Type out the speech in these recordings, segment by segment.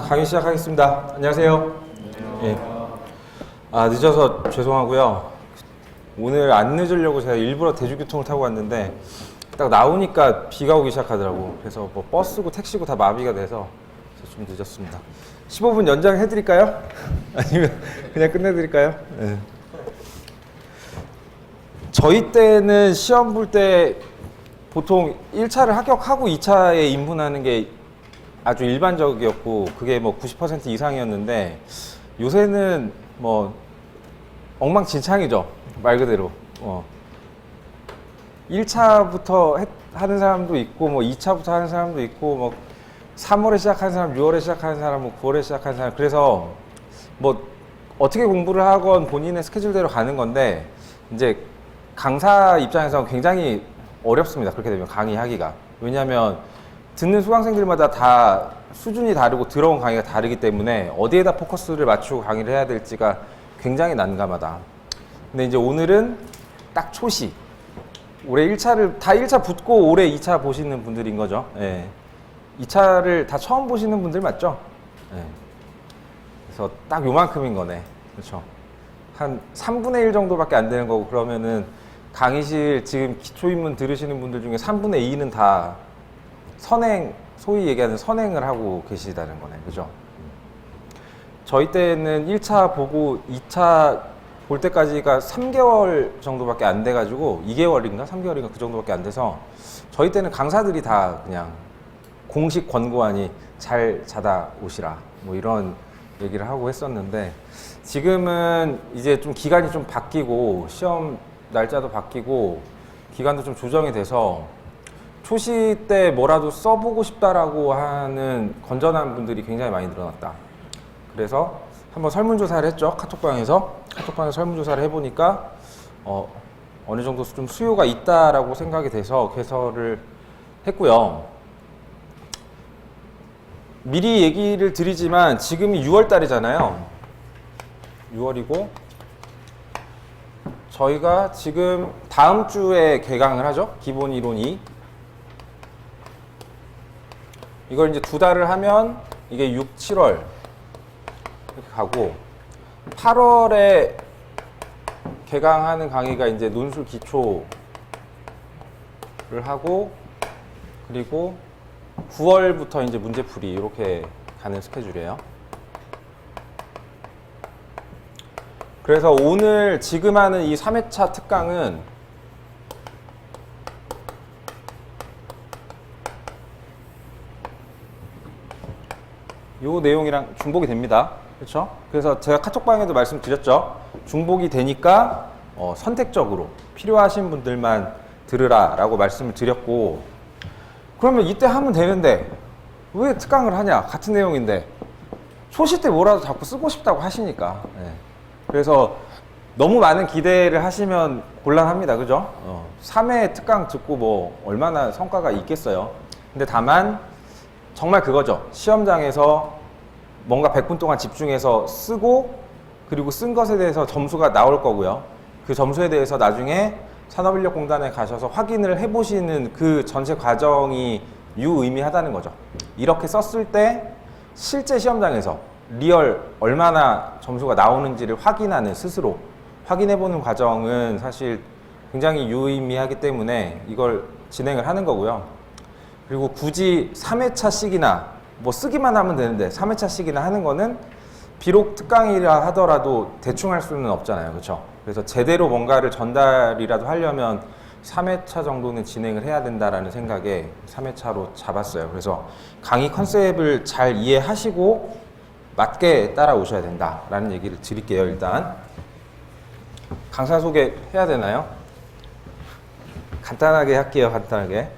강의 시작하겠습니다. 안녕하세요. 예. 늦어서 죄송하고요. 오늘 안 늦으려고 제가 일부러 대중교통을 타고 왔는데 딱 나오니까 비가 오기 시작하더라고. 그래서 뭐 버스고 택시고 다 마비가 돼서 좀 늦었습니다. 15분 연장해드릴까요? 아니면 그냥 끝내드릴까요? 예. 저희 때는 시험 볼 때 보통 1차를 합격하고 2차에 입문하는 게 아주 일반적이었고 그게 뭐 90% 이상이었는데 요새는 뭐 엉망진창이죠. 말 그대로 1차부터 하는 사람도 있고 뭐 2차부터 하는 사람도 있고 뭐 3월에 시작하는 사람, 6월에 시작하는 사람, 뭐 9월에 시작하는 사람. 그래서 뭐 어떻게 공부를 하건 본인의 스케줄대로 가는 건데 이제 강사 입장에서 굉장히 어렵습니다. 그렇게 되면 강의하기가. 왜냐하면 듣는 수강생들마다 다 수준이 다르고 들어온 강의가 다르기 때문에 어디에다 포커스를 맞추고 강의를 해야 될지가 굉장히 난감하다. 근데 이제 오늘은 딱 초시. 올해 1차를 다 1차 붙고 올해 2차 보시는 분들인 거죠. 예. 2차를 다 처음 보시는 분들 맞죠? 예. 그래서 딱 요만큼인 거네. 그렇죠. 한 3분의 1 정도밖에 안 되는 거고 그러면은 강의실 지금 기초입문 들으시는 분들 중에 3분의 2는 다 선행, 소위 얘기하는 선행을 하고 계시다는 거네. 그죠? 저희 때는 1차 보고 2차 볼 때까지가 3개월 정도밖에 안 돼가지고 2개월인가 3개월인가 그 정도밖에 안 돼서 저희 때는 강사들이 다 그냥 공식 권고안이 잘 자다 오시라 뭐 이런 얘기를 하고 했었는데 지금은 이제 좀 기간이 좀 바뀌고 시험 날짜도 바뀌고 기간도 좀 조정이 돼서 초시 때 뭐라도 써보고 싶다라고 하는 건전한 분들이 굉장히 많이 늘어났다. 그래서 한번 설문조사를 했죠. 카톡방에서 설문조사를 해보니까 어느 정도 좀 수요가 있다라고 생각이 돼서 개설을 했고요. 미리 얘기를 드리지만 지금이 6월 달이잖아요. 6월이고 저희가 지금 다음 주에 개강을 하죠. 기본 이론이. 이걸 이제 2달을 하면 이게 6, 7월 이렇게 가고 8월에 개강하는 강의가 이제 논술 기초를 하고 그리고 9월부터 이제 문제풀이 이렇게 가는 스케줄이에요. 그래서 오늘 지금 하는 이 3회차 특강은 요 내용이랑 중복이 됩니다. 그렇죠? 그래서 제가 카톡방에도 말씀드렸죠. 중복이 되니까 선택적으로 필요하신 분들만 들으라 라고 말씀을 드렸고 그러면 이때 하면 되는데 왜 특강을 하냐? 같은 내용인데 초시 때 뭐라도 자꾸 쓰고 싶다고 하시니까 그래서 너무 많은 기대를 하시면 곤란합니다. 그죠? 3회 특강 듣고 뭐 얼마나 성과가 있겠어요. 근데 다만 정말 그거죠. 시험장에서 뭔가 100분 동안 집중해서 쓰고 그리고 쓴 것에 대해서 점수가 나올 거고요. 그 점수에 대해서 나중에 산업인력공단에 가셔서 확인을 해보시는 그 전체 과정이 유의미하다는 거죠. 이렇게 썼을 때 실제 시험장에서 리얼 얼마나 점수가 나오는지를 확인하는 스스로 확인해보는 과정은 사실 굉장히 유의미하기 때문에 이걸 진행을 하는 거고요. 그리고 굳이 3회차씩이나 뭐 쓰기만 하면 되는데 3회차씩이나 하는 거는 비록 특강이라 하더라도 대충 할 수는 없잖아요. 그렇죠? 그래서 제대로 뭔가를 전달이라도 하려면 3회차 정도는 진행을 해야 된다라는 생각에 3회차로 잡았어요. 그래서 강의 컨셉을 잘 이해하시고 맞게 따라오셔야 된다라는 얘기를 드릴게요. 일단 강사 소개 해야 되나요? 간단하게 할게요. 간단하게.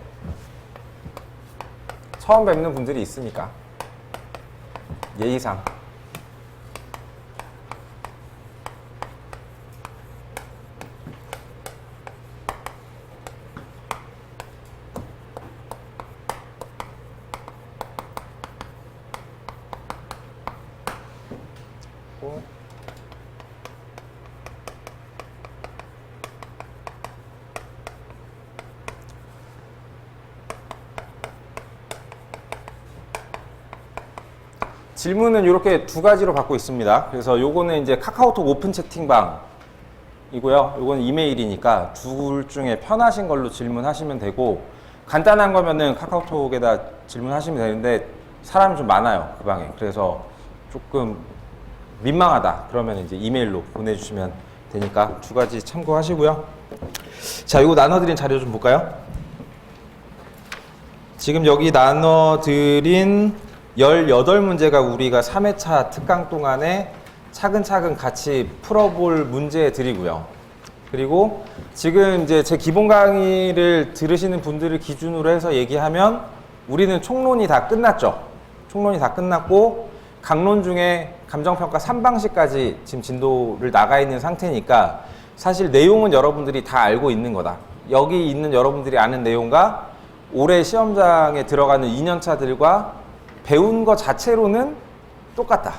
처음 뵙는 분들이 있으니까 예의상 질문은 이렇게 두 가지로 받고 있습니다. 그래서 요거는 이제 카카오톡 오픈 채팅방이고요. 요거는 이메일이니까 둘 중에 편하신 걸로 질문하시면 되고, 간단한 거면은 카카오톡에다 질문하시면 되는데 사람이 좀 많아요, 그 방에. 그래서 조금 민망하다 그러면 이제 이메일로 보내주시면 되니까 두 가지 참고하시고요. 자, 이거 나눠드린 자료 좀 볼까요? 지금 여기 나눠드린 18문제가 우리가 3회차 특강 동안에 차근차근 같이 풀어볼 문제들이고요. 그리고 지금 이제 제 기본 강의를 들으시는 분들을 기준으로 해서 얘기하면 우리는 총론이 다 끝났죠. 총론이 다 끝났고 강론 중에 감정평가 3방식까지 지금 진도를 나가 있는 상태니까 사실 내용은 여러분들이 다 알고 있는 거다. 여기 있는 여러분들이 아는 내용과 올해 시험장에 들어가는 2년차들과 배운 것 자체로는 똑같다.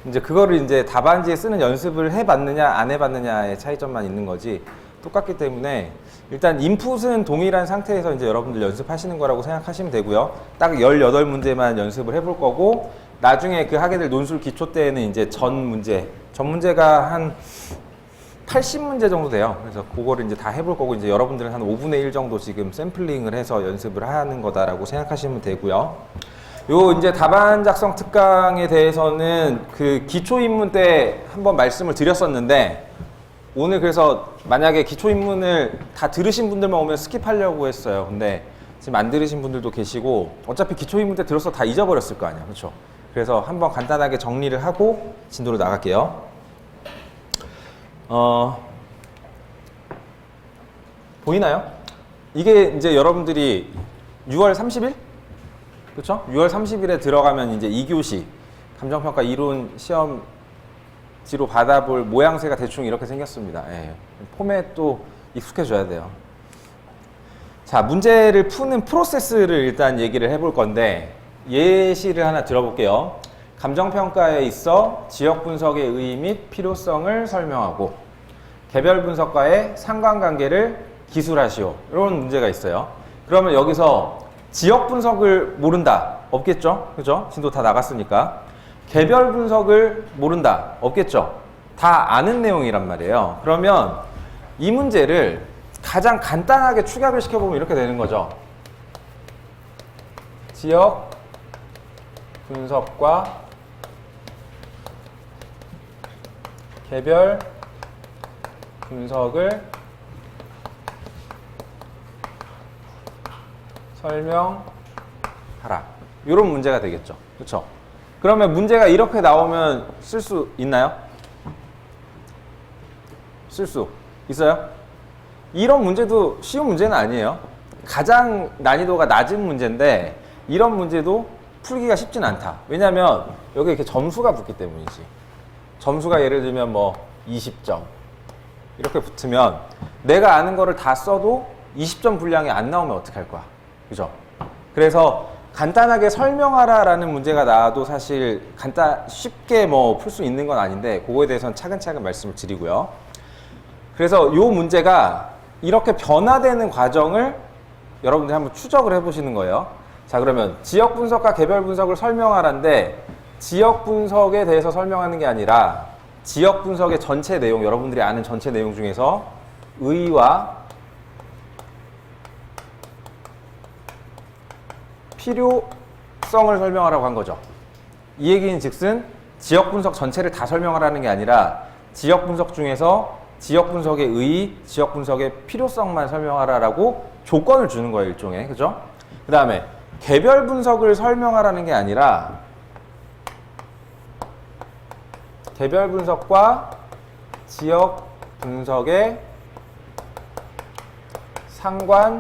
이제 그거를 이제 답안지에 쓰는 연습을 해봤느냐 안 해봤느냐의 차이점만 있는 거지 똑같기 때문에 일단 인풋은 동일한 상태에서 이제 여러분들 연습하시는 거라고 생각하시면 되고요. 딱 18문제만 연습을 해볼 거고 나중에 그 하게 될 논술 기초 때에는 이제 전 문제가 한 80문제 정도 돼요. 그래서 그거를 이제 다 해볼 거고 이제 여러분들은 한 5분의 1 정도 지금 샘플링을 해서 연습을 하는 거다라고 생각하시면 되고요. 요 이제 답안 작성 특강에 대해서는 그 기초 입문 때 한번 말씀을 드렸었는데 오늘 그래서 만약에 기초 입문을 다 들으신 분들만 오면 스킵하려고 했어요. 근데 지금 안 들으신 분들도 계시고 어차피 기초 입문 때 들어서 다 잊어버렸을 거 아니야. 그렇죠? 그래서 한번 간단하게 정리를 하고 진도로 나갈게요. 보이나요? 이게 이제 여러분들이 6월 30일? 그렇죠? 6월 30일에 들어가면 이제 2교시 감정평가 이론 시험지로 받아볼 모양새가 대충 이렇게 생겼습니다. 예. 폼에 또 익숙해져야 돼요. 자, 문제를 푸는 프로세스를 일단 얘기를 해볼 건데 예시를 하나 들어볼게요. 감정평가에 있어 지역 분석의 의의 및 필요성을 설명하고 개별 분석과의 상관관계를 기술하시오. 이런 문제가 있어요. 그러면 여기서 지역 분석을 모른다. 없겠죠? 그죠? 진도 다 나갔으니까. 개별 분석을 모른다. 없겠죠? 다 아는 내용이란 말이에요. 그러면 이 문제를 가장 간단하게 축약을 시켜보면 이렇게 되는 거죠. 지역 분석과 개별 분석을 설명하라. 이런 문제가 되겠죠. 그렇죠? 그러면 문제가 이렇게 나오면 쓸 수 있나요? 쓸 수 있어요? 이런 문제도 쉬운 문제는 아니에요. 가장 난이도가 낮은 문제인데 이런 문제도 풀기가 쉽진 않다. 왜냐하면 여기 이렇게 점수가 붙기 때문이지. 점수가 예를 들면 뭐 20점 이렇게 붙으면 내가 아는 거를 다 써도 20점 분량이 안 나오면 어떡할 거야. 그죠? 그래서 간단하게 설명하라 라는 문제가 나와도 사실 쉽게 뭐 풀 수 있는 건 아닌데 그거에 대해서는 차근차근 말씀을 드리고요. 그래서 요 문제가 이렇게 변화되는 과정을 여러분들이 한번 추적을 해보시는 거예요. 자, 그러면 지역 분석과 개별 분석을 설명하라인데 지역 분석에 대해서 설명하는 게 아니라 지역 분석의 전체 내용, 여러분들이 아는 전체 내용 중에서 의의와 필요성을 설명하라고 한 거죠. 이 얘기는 즉슨 지역 분석 전체를 다 설명하라는 게 아니라 지역 분석 중에서 지역 분석의 의의, 지역 분석의 필요성만 설명하라라고 조건을 주는 거예요, 일종의. 그죠? 그 다음에 개별 분석을 설명하라는 게 아니라 개별 분석과 지역 분석의 상관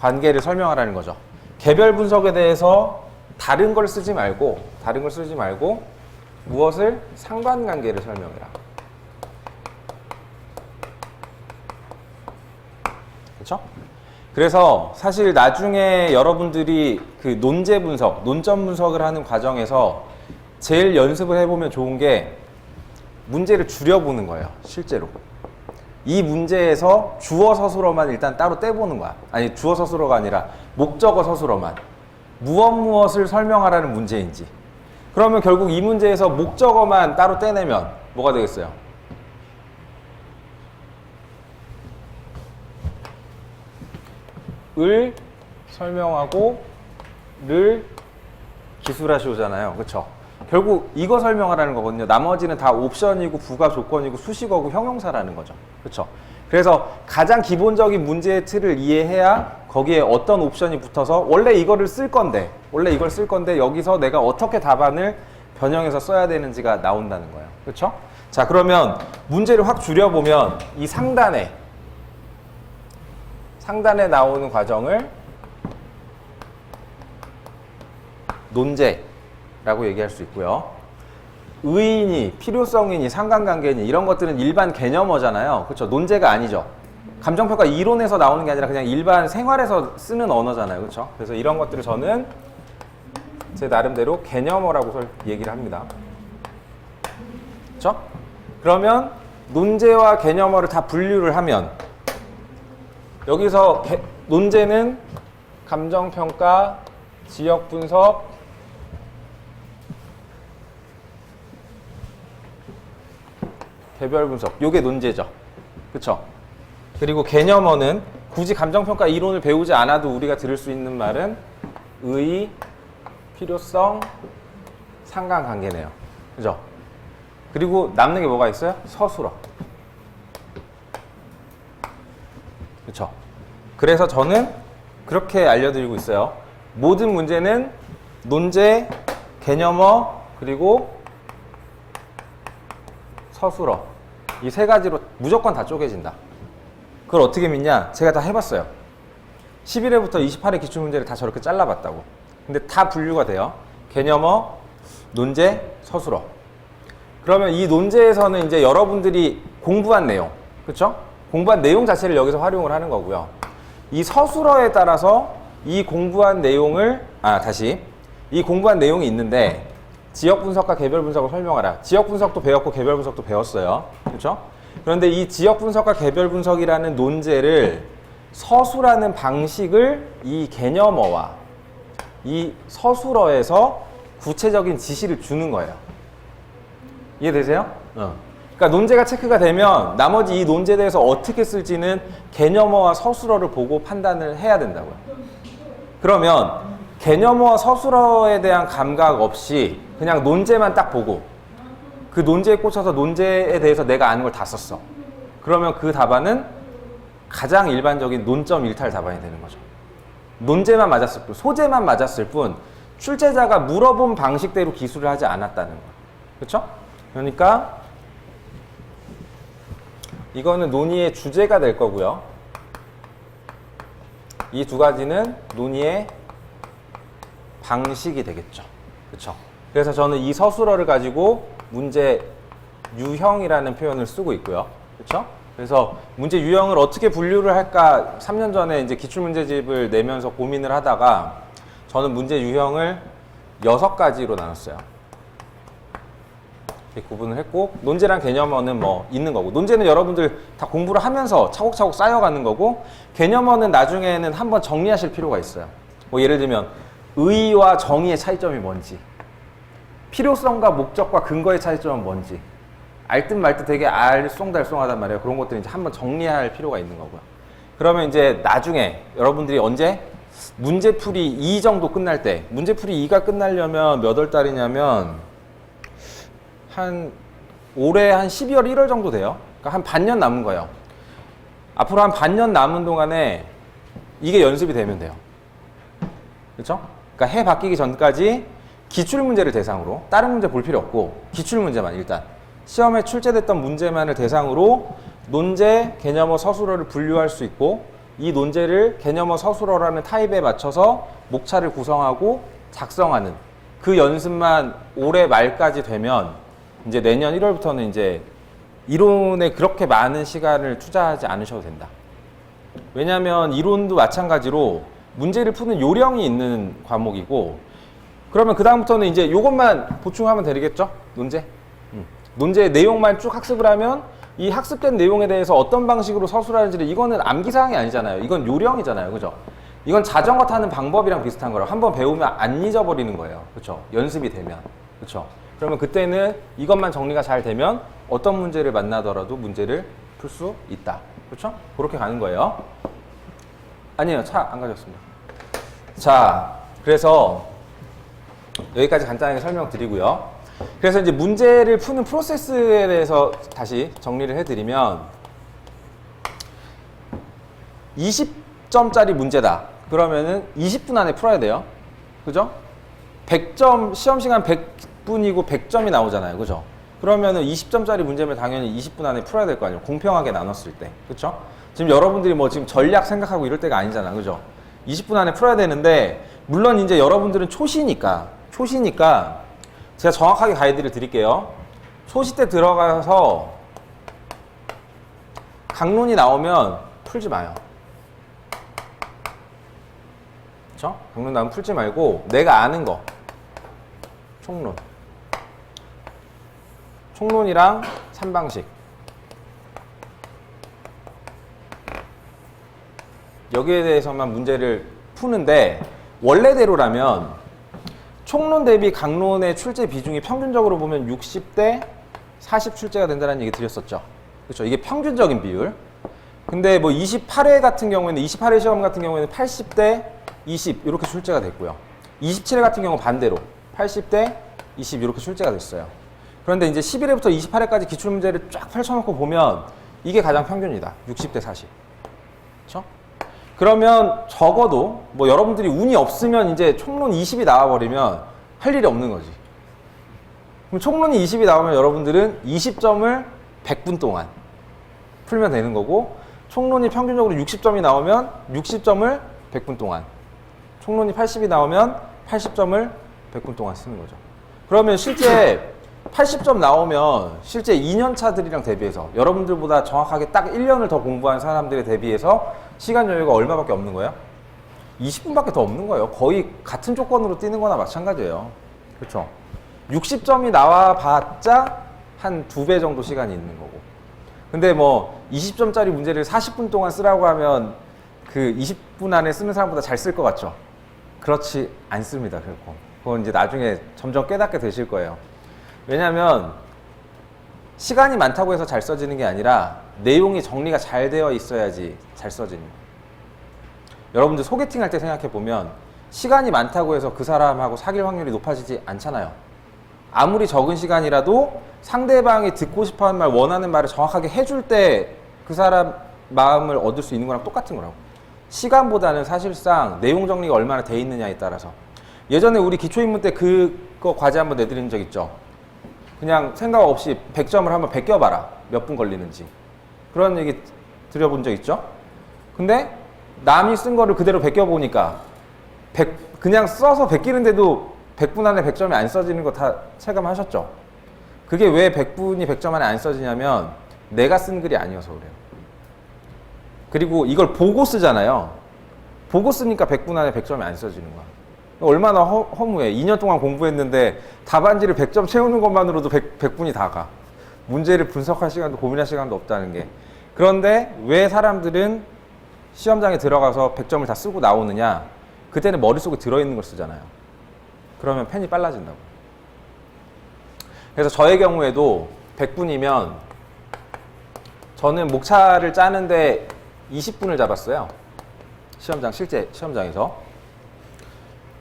관계를 설명하라는 거죠. 개별 분석에 대해서 다른 걸 쓰지 말고 무엇을? 상관관계를 설명해라. 그렇죠? 그래서 사실 나중에 여러분들이 그 논제 분석, 논점 분석을 하는 과정에서 제일 연습을 해보면 좋은 게 문제를 줄여보는 거예요. 실제로. 이 문제에서 주어 서술어만 일단 따로 떼보는 거야. 아니, 주어 서술어가 아니라 목적어 서술어만. 무엇을 설명하라는 문제인지. 그러면 결국 이 문제에서 목적어만 따로 떼내면 뭐가 되겠어요? 을 설명하고 를 기술하시오잖아요. 그쵸? 결국 이거 설명하라는 거거든요. 나머지는 다 옵션이고 부가 조건이고 수식어고 형용사라는 거죠. 그쵸? 그래서 가장 기본적인 문제의 틀을 이해해야 거기에 어떤 옵션이 붙어서 원래 이거를 쓸 건데 여기서 내가 어떻게 답안을 변형해서 써야 되는지가 나온다는 거예요. 그렇죠? 자, 그러면 문제를 확 줄여보면 이 상단에 나오는 과정을 논제라고 얘기할 수 있고요. 의의니, 필요성이니, 상관관계니 이런 것들은 일반 개념어잖아요. 그렇죠? 논제가 아니죠. 감정평가 이론에서 나오는 게 아니라 그냥 일반 생활에서 쓰는 언어잖아요. 그렇죠? 그래서 이런 것들을 저는 제 나름대로 개념어라고 얘기를 합니다. 그렇죠? 그러면 논제와 개념어를 다 분류를 하면 여기서 논제는 감정평가, 지역분석, 개별분석, 요게 논제죠. 그쵸? 그리고 개념어는 굳이 감정평가 이론을 배우지 않아도 우리가 들을 수 있는 말은 의의, 필요성, 상관관계네요. 그죠? 그리고 남는 게 뭐가 있어요? 서술어. 그쵸? 그래서 저는 그렇게 알려드리고 있어요. 모든 문제는 논제, 개념어, 그리고 서술어. 이 세 가지로 무조건 다 쪼개진다. 그걸 어떻게 믿냐? 제가 다 해봤어요. 11회부터 28회 기출문제를 다 저렇게 잘라봤다고. 근데 다 분류가 돼요. 개념어, 논제, 서술어. 그러면 이 논제에서는 이제 여러분들이 공부한 내용, 그렇죠? 공부한 내용 자체를 여기서 활용을 하는 거고요. 이 서술어에 따라서 이 공부한 내용을 이 공부한 내용이 있는데 지역 분석과 개별 분석을 설명하라. 지역 분석도 배웠고 개별 분석도 배웠어요. 그렇죠? 그런데 이 지역 분석과 개별 분석이라는 논제를 서술하는 방식을 이 개념어와 이 서술어에서 구체적인 지시를 주는 거예요. 이해되세요? 그러니까 논제가 체크가 되면 나머지 이 논제에 대해서 어떻게 쓸지는 개념어와 서술어를 보고 판단을 해야 된다고요. 그러면 개념어와 서술어에 대한 감각 없이 그냥 논제만 딱 보고 그 논제에 꽂혀서 논제에 대해서 내가 아는 걸 다 썼어. 그러면 그 답안은 가장 일반적인 논점 일탈 답안이 되는 거죠. 논제만 맞았을 뿐, 소재만 맞았을 뿐 출제자가 물어본 방식대로 기술을 하지 않았다는 거예요. 그렇죠? 그러니까 이거는 논의의 주제가 될 거고요. 이 두 가지는 논의의 방식이 되겠죠. 그렇죠? 그래서 저는 이 서술어를 가지고 문제 유형이라는 표현을 쓰고 있고요. 그렇죠? 그래서 문제 유형을 어떻게 분류를 할까 3년 전에 이제 기출문제집을 내면서 고민을 하다가 저는 문제 유형을 6가지로 나눴어요. 이렇게 구분을 했고 논제란 개념어는 뭐 있는 거고 논제는 여러분들 다 공부를 하면서 차곡차곡 쌓여가는 거고 개념어는 나중에는 한번 정리하실 필요가 있어요. 뭐 예를 들면 의의와 정의의 차이점이 뭔지 필요성과 목적과 근거의 차이점은 뭔지 알 듯 말 듯 되게 알쏭달쏭하단 말이에요. 그런 것들 이제 한번 정리할 필요가 있는 거고요. 그러면 이제 나중에 여러분들이 언제 문제풀이 2 정도 끝날 때 문제풀이 2가 끝나려면 몇 월 달이냐면 올해 한 12월 1월 정도 돼요. 그러니까 한 반년 남은 거예요. 앞으로 한 반년 남은 동안에 이게 연습이 되면 돼요. 그렇죠? 그러니까 해 바뀌기 전까지 기출문제를 대상으로 다른 문제 볼 필요 없고 기출문제만 일단 시험에 출제됐던 문제만을 대상으로 논제, 개념어, 서술어를 분류할 수 있고 이 논제를 개념어, 서술어라는 타입에 맞춰서 목차를 구성하고 작성하는 그 연습만 올해 말까지 되면 이제 내년 1월부터는 이제 이론에 그렇게 많은 시간을 투자하지 않으셔도 된다. 왜냐하면 이론도 마찬가지로 문제를 푸는 요령이 있는 과목이고 그러면 그 다음부터는 이제 이것만 보충하면 되겠죠? 논제? 논제의 내용만 쭉 학습을 하면 이 학습된 내용에 대해서 어떤 방식으로 서술하는지를 이거는 암기사항이 아니잖아요. 이건 요령이잖아요. 그죠? 이건 자전거 타는 방법이랑 비슷한 거라고. 한번 배우면 안 잊어버리는 거예요. 그렇죠? 연습이 되면. 그렇죠? 그러면 그때는 이것만 정리가 잘 되면 어떤 문제를 만나더라도 문제를 풀 수 있다. 그렇죠? 그렇게 가는 거예요. 아니에요. 차 안 가졌습니다. 자, 그래서 여기까지 간단하게 설명드리고요. 그래서 이제 문제를 푸는 프로세스에 대해서 다시 정리를 해드리면 20점짜리 문제다. 그러면은 20분 안에 풀어야 돼요. 그죠? 100점, 시험시간 100분이고 100점이 나오잖아요. 그죠? 그러면은 20점짜리 문제면 당연히 20분 안에 풀어야 될 거 아니에요. 공평하게 나눴을 때. 그쵸? 지금 여러분들이 뭐 지금 전략 생각하고 이럴 때가 아니잖아. 그죠? 20분 안에 풀어야 되는데, 물론 이제 여러분들은 초시니까 제가 정확하게 가이드를 드릴게요. 초시 때 들어가서 강론이 나오면 풀지 마요. 그쵸? 강론 나오면 풀지 말고 내가 아는 거. 총론이랑 3방식. 여기에 대해서만 문제를 푸는데, 원래대로라면 총론 대비 강론의 출제 비중이 평균적으로 보면 60대 40 출제가 된다는 얘기 드렸었죠. 그렇죠? 이게 평균적인 비율. 근데 뭐 28회 같은 경우에는 28회 시험 같은 경우에는 80대 20 이렇게 출제가 됐고요. 27회 같은 경우 반대로 80대 20 이렇게 출제가 됐어요. 그런데 이제 11회부터 28회까지 기출문제를 쫙 펼쳐놓고 보면 이게 가장 평균이다. 60대 40. 그렇죠? 그러면 적어도 뭐 여러분들이 운이 없으면 이제 총론 20이 나와버리면 할 일이 없는 거지. 그럼 총론이 20이 나오면 여러분들은 20점을 100분 동안 풀면 되는 거고, 총론이 평균적으로 60점이 나오면 60점을 100분 동안, 총론이 80이 나오면 80점을 100분 동안 쓰는 거죠. 그러면 실제 80점 나오면 실제 2년차들이랑 대비해서 여러분들보다 정확하게 딱 1년을 더 공부한 사람들에 대비해서 시간 여유가 얼마밖에 없는 거예요? 20분밖에 더 없는 거예요. 거의 같은 조건으로 뛰는 거나 마찬가지예요. 그렇죠? 60점이 나와봤자 한 2배 정도 시간이 있는 거고. 근데 뭐 20점짜리 문제를 40분 동안 쓰라고 하면 그 20분 안에 쓰는 사람보다 잘 쓸 것 같죠? 그렇지 않습니다. 결코. 그건 이제 나중에 점점 깨닫게 되실 거예요. 왜냐하면 시간이 많다고 해서 잘 써지는 게 아니라 내용이 정리가 잘 되어 있어야지 잘 써지는 거예요. 여러분들 소개팅 할 때 생각해 보면 시간이 많다고 해서 그 사람하고 사귈 확률이 높아지지 않잖아요. 아무리 적은 시간이라도 상대방이 듣고 싶어하는 말, 원하는 말을 정확하게 해줄 때 그 사람 마음을 얻을 수 있는 거랑 똑같은 거라고. 시간보다는 사실상 내용 정리가 얼마나 돼 있느냐에 따라서. 예전에 우리 기초인문 때 그거 과제 한번 내드린 적 있죠. 그냥 생각 없이 100점을 한번 베껴봐라. 몇 분 걸리는지. 그런 얘기 드려본 적 있죠. 근데 남이 쓴 거를 그대로 베껴보니까 그냥 써서 베끼는데도 100분 안에 100점이 안 써지는 거 다 체감하셨죠. 그게 왜 100분이 100점 안에 안 써지냐면 내가 쓴 글이 아니어서 그래요. 그리고 이걸 보고 쓰잖아요. 보고 쓰니까 100분 안에 100점이 안 써지는 거야. 얼마나 허무해. 2년 동안 공부했는데 답안지를 100점 채우는 것만으로도 100분이 다 가. 문제를 분석할 시간도 고민할 시간도 없다는 게. 그런데 왜 사람들은 시험장에 들어가서 100점을 다 쓰고 나오느냐? 그때는 머릿속에 들어있는 걸 쓰잖아요. 그러면 펜이 빨라진다고. 그래서 저의 경우에도 100분이면 저는 목차를 짜는데 20분을 잡았어요. 실제 시험장에서.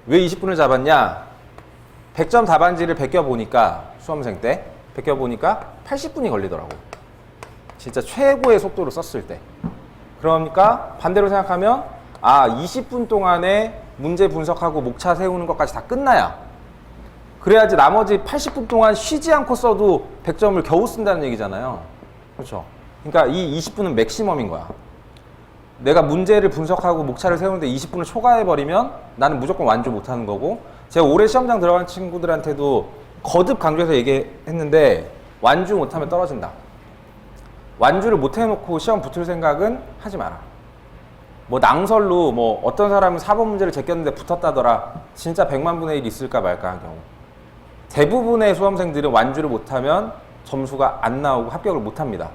왜 20분을 잡았냐? 100점 답안지를 베껴보니까, 수험생 때 베껴보니까 80분이 걸리더라고. 진짜 최고의 속도로 썼을 때. 그러니까 반대로 생각하면 20분 동안에 문제 분석하고 목차 세우는 것까지 다 끝나야, 그래야지 나머지 80분 동안 쉬지 않고 써도 100점을 겨우 쓴다는 얘기잖아요. 그렇죠? 그러니까 이 20분은 맥시멈인 거야. 내가 문제를 분석하고 목차를 세우는데 20분을 초과해버리면 나는 무조건 완주 못하는 거고, 제가 올해 시험장 들어간 친구들한테도 거듭 강조해서 얘기했는데 완주 못하면 떨어진다. 완주를 못해놓고 시험 붙을 생각은 하지 마라. 뭐 낭설로 뭐 어떤 사람은 4번 문제를 제꼈는데 붙었다더라. 진짜 100만 분의 1 있을까 말까 한 경우. 대부분의 수험생들은 완주를 못하면 점수가 안 나오고 합격을 못합니다.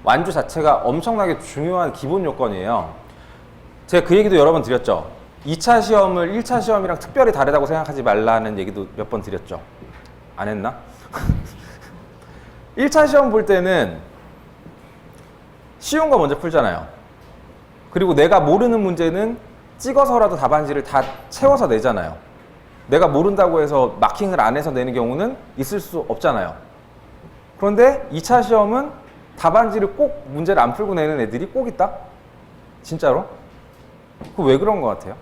완주 자체가 엄청나게 중요한 기본 요건이에요. 제가 그 얘기도 여러 번 드렸죠. 2차 시험을 1차 시험이랑 특별히 다르다고 생각하지 말라는 얘기도 몇 번 드렸죠. 안 했나? 1차 시험 볼 때는 쉬운 거 먼저 풀잖아요. 그리고 내가 모르는 문제는 찍어서라도 답안지를 다 채워서 내잖아요. 내가 모른다고 해서 마킹을 안 해서 내는 경우는 있을 수 없잖아요. 그런데 2차 시험은 답안지를 꼭 문제를 안 풀고 내는 애들이 꼭 있다? 진짜로? 그거 왜 그런 것 같아요?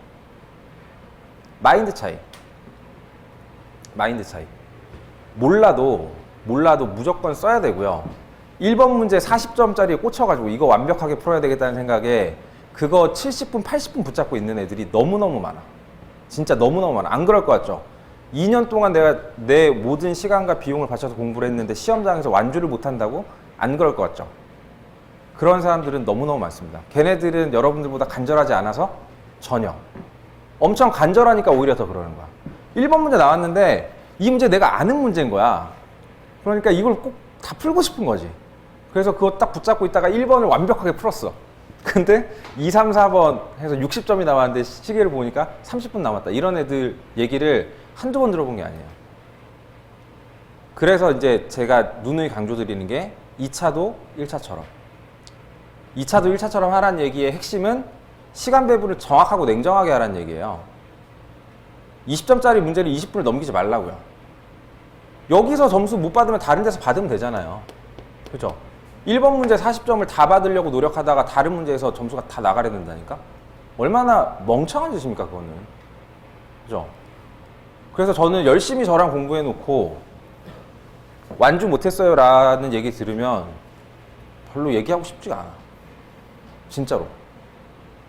마인드 차이. 마인드 차이. 몰라도 무조건 써야 되고요. 1번 문제 40점짜리에 꽂혀가지고 이거 완벽하게 풀어야 되겠다는 생각에 그거 70분, 80분 붙잡고 있는 애들이 너무너무 많아. 진짜 너무너무 많아. 안 그럴 것 같죠? 2년 동안 내가 내 모든 시간과 비용을 바쳐서 공부를 했는데 시험장에서 완주를 못한다고? 안 그럴 것 같죠? 그런 사람들은 너무너무 많습니다. 걔네들은 여러분들보다 간절하지 않아서 전혀. 엄청 간절하니까 오히려 더 그러는 거야. 1번 문제 나왔는데 이 문제 내가 아는 문제인 거야. 그러니까 이걸 꼭 다 풀고 싶은 거지. 그래서 그거 딱 붙잡고 있다가 1번을 완벽하게 풀었어. 근데 2, 3, 4번 해서 60점이 나왔는데 시계를 보니까 30분 남았다. 이런 애들 얘기를 한두 번 들어본 게 아니에요. 그래서 이제 제가 누누이 강조드리는 게 2차도 1차처럼. 2차도 1차처럼 하라는 얘기의 핵심은 시간 배분을 정확하고 냉정하게 하라는 얘기예요. 20점짜리 문제를 20분을 넘기지 말라고요. 여기서 점수 못 받으면 다른 데서 받으면 되잖아요. 그죠? 1번 문제 40점을 다 받으려고 노력하다가 다른 문제에서 점수가 다 나가야 된다니까? 얼마나 멍청한 짓입니까, 그거는. 그죠? 그래서 저는 열심히 저랑 공부해 놓고 완주 못했어요 라는 얘기 들으면 별로 얘기하고 싶지가 않아. 진짜로.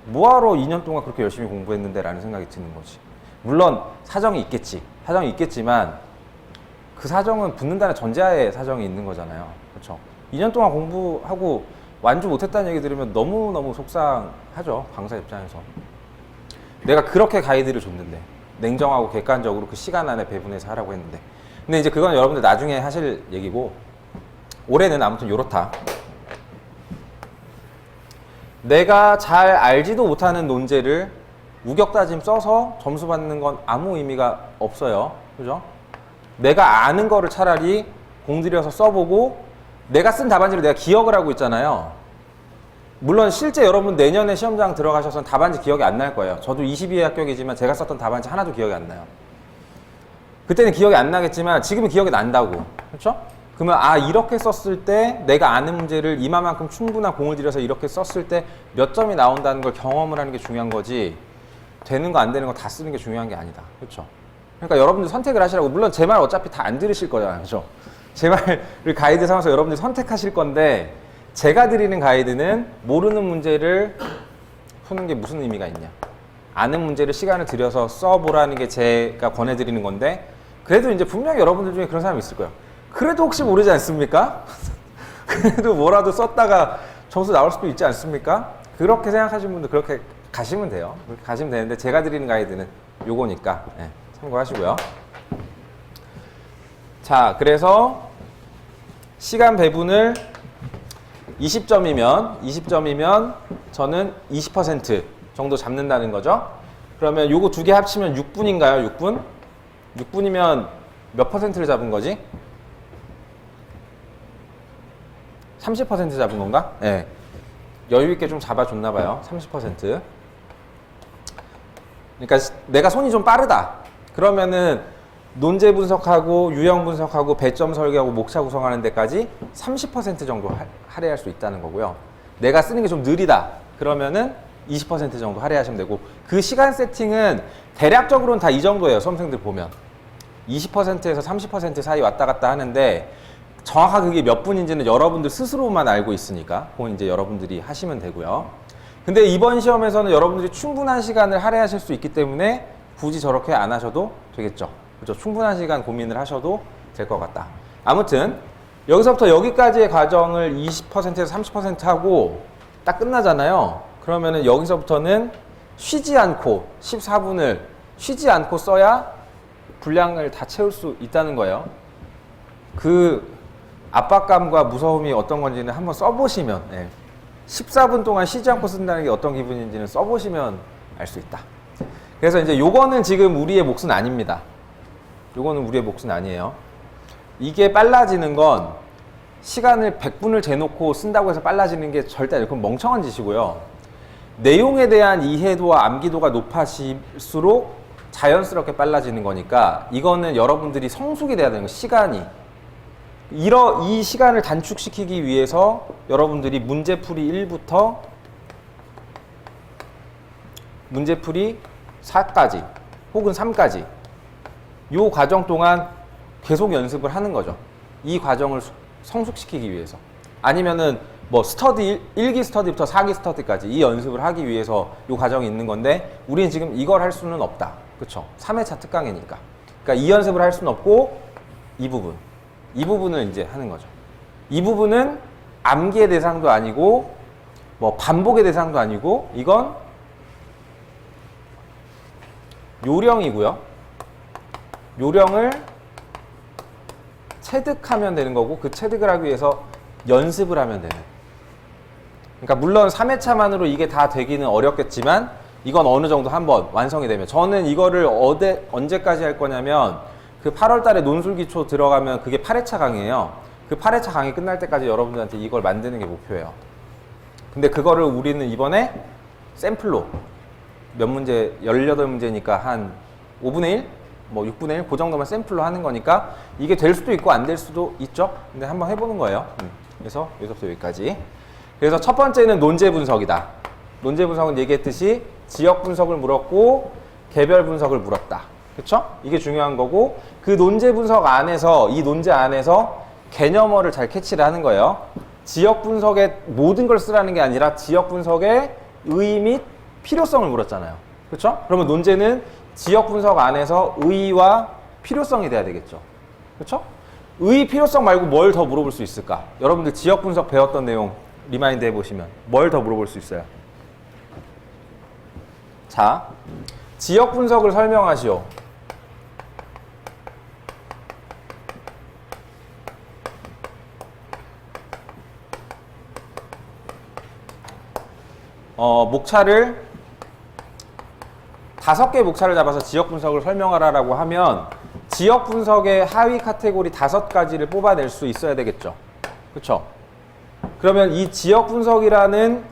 뭐하러 2년 동안 그렇게 열심히 공부했는데 라는 생각이 드는 거지. 물론 사정이 있겠지. 사정이 있겠지만 그 사정은 붙는다는 전제하에 사정이 있는 거잖아요. 그렇죠? 2년 동안 공부하고 완주 못했다는 얘기 들으면 너무너무 속상하죠. 강사 입장에서. 내가 그렇게 가이드를 줬는데 냉정하고 객관적으로 그 시간 안에 배분해서 하라고 했는데 근데 이제 그건 여러분들 나중에 하실 얘기고 올해는 아무튼 요렇다. 내가 잘 알지도 못하는 논제를 우격다짐 써서 점수 받는 건 아무 의미가 없어요. 그죠? 내가 아는 거를 차라리 공들여서 써보고 내가 쓴 답안지를 내가 기억을 하고 있잖아요. 물론 실제 여러분 내년에 시험장 들어가셔서는 답안지 기억이 안 날 거예요. 저도 22회 합격이지만 제가 썼던 답안지 하나도 기억이 안 나요. 그때는 기억이 안 나겠지만 지금은 기억이 난다고. 그렇죠? 그러면 아 이렇게 썼을 때 내가 아는 문제를 이만큼 충분한 공을 들여서 이렇게 썼을 때 몇 점이 나온다는 걸 경험을 하는 게 중요한 거지 되는 거 안 되는 거 다 쓰는 게 중요한 게 아니다. 그렇죠? 그러니까 여러분들 선택을 하시라고. 물론 제 말 어차피 다 안 들으실 거잖아요. 그렇죠? 제 말을 가이드 삼아서 여러분들이 선택하실 건데 제가 드리는 가이드는 모르는 문제를 푸는 게 무슨 의미가 있냐. 아는 문제를 시간을 들여서 써보라는 게 제가 권해드리는 건데 그래도 이제 분명히 여러분들 중에 그런 사람이 있을 거예요. 그래도 혹시 모르지 않습니까? 그래도 뭐라도 썼다가 점수 나올 수도 있지 않습니까? 그렇게 생각하시는 분들 그렇게 가시면 돼요. 그렇게 가시면 되는데 제가 드리는 가이드는 요거니까 네, 참고하시고요. 자, 그래서 시간 배분을 20점이면 저는 20% 정도 잡는다는 거죠. 그러면 요거 두 개 합치면 6분인가요? 6분? 6분이면 몇 퍼센트를 잡은 거지? 30% 잡은 건가? 네. 여유 있게 좀 잡아줬나 봐요. 30%. 그러니까 내가 손이 좀 빠르다. 그러면은 논제 분석하고 유형 분석하고 배점 설계하고 목차 구성하는 데까지 30% 정도 할애할 수 있다는 거고요. 내가 쓰는 게 좀 느리다. 그러면은 20% 정도 할애하시면 되고 그 시간 세팅은 대략적으로는 다 이 정도예요. 수험생들 보면 20%에서 30% 사이 왔다 갔다 하는데 정확하게 그게 몇 분인지는 여러분들 스스로만 알고 있으니까 그건 이제 여러분들이 하시면 되고요. 근데 이번 시험에서는 여러분들이 충분한 시간을 할애하실 수 있기 때문에 굳이 저렇게 안 하셔도 되겠죠. 그렇죠? 충분한 시간 고민을 하셔도 될 것 같다. 아무튼 여기서부터 여기까지의 과정을 20%에서 30% 하고 딱 끝나잖아요. 그러면은 여기서부터는 쉬지 않고 14분을 쉬지 않고 써야 분량을 다 채울 수 있다는 거예요. 그 압박감과 무서움이 어떤 건지는 한번 써보시면 14분 동안 쉬지 않고 쓴다는 게 어떤 기분인지는 써보시면 알 수 있다. 그래서 이제 요거는 지금 우리의 몫은 아닙니다. 요거는 우리의 몫은 아니에요. 이게 빨라지는 건 시간을 100분을 재놓고 쓴다고 해서 빨라지는 게 절대 아니고 그건 멍청한 짓이고요. 내용에 대한 이해도와 암기도가 높아질수록 자연스럽게 빨라지는 거니까 이거는 여러분들이 성숙이 돼야 되는 거예요. 시간이. 이 시간을 단축시키기 위해서 여러분들이 문제풀이 1부터 문제풀이 4까지 혹은 3까지 이 과정 동안 계속 연습을 하는 거죠. 이 과정을 성숙시키기 위해서. 아니면은 뭐 스터디 1기 스터디부터 4기 스터디까지 이 연습을 하기 위해서 이 과정이 있는 건데 우리는 지금 이걸 할 수는 없다. 그쵸? 3회차 특강이니까. 그러니까 이 연습을 할 수는 없고 이 부분을 이제 하는 거죠. 이 부분은 암기의 대상도 아니고 뭐 반복의 대상도 아니고 이건 요령이고요. 요령을 체득하면 되는 거고 그 체득을 하기 위해서 연습을 하면 되는. 그러니까 물론 3회차만으로 이게 다 되기는 어렵겠지만 이건 어느 정도 한번 완성이 되면 저는 이거를 언제까지 할 거냐면 그 8월 달에 논술기초 들어가면 그게 8회차 강의예요. 그 8회차 강의 끝날 때까지 여러분들한테 이걸 만드는 게 목표예요. 근데 그거를 우리는 이번에 샘플로 몇 문제, 18문제니까 한 5분의 1? 뭐 6분의 1? 그 정도만 샘플로 하는 거니까 이게 될 수도 있고 안 될 수도 있죠. 근데 한번 해보는 거예요. 그래서 여기서부터 여기까지. 그래서 첫 번째는 논제 분석이다. 논제 분석은 얘기했듯이 지역 분석을 물었고 개별 분석을 물었다. 그쵸? 이게 중요한 거고 그 논제 분석 안에서 이 논제 안에서 개념어를 잘 캐치를 하는 거예요. 지역 분석의 모든 걸 쓰라는 게 아니라 지역 분석의 의 및 필요성을 물었잖아요. 그쵸? 그러면 논제는 지역 분석 안에서 의의와 필요성이 돼야 되겠죠. 그쵸? 의, 필요성 말고 뭘 더 물어볼 수 있을까? 여러분들 지역 분석 배웠던 내용 리마인드 해보시면 뭘 더 물어볼 수 있어요? 자, 지역 분석을 설명하시오. 목차를 5개 목차를 잡아서 지역 분석을 설명하라라고 하면 지역 분석의 하위 카테고리 5가지를 뽑아낼 수 있어야 되겠죠. 그렇죠? 그러면 이 지역 분석이라는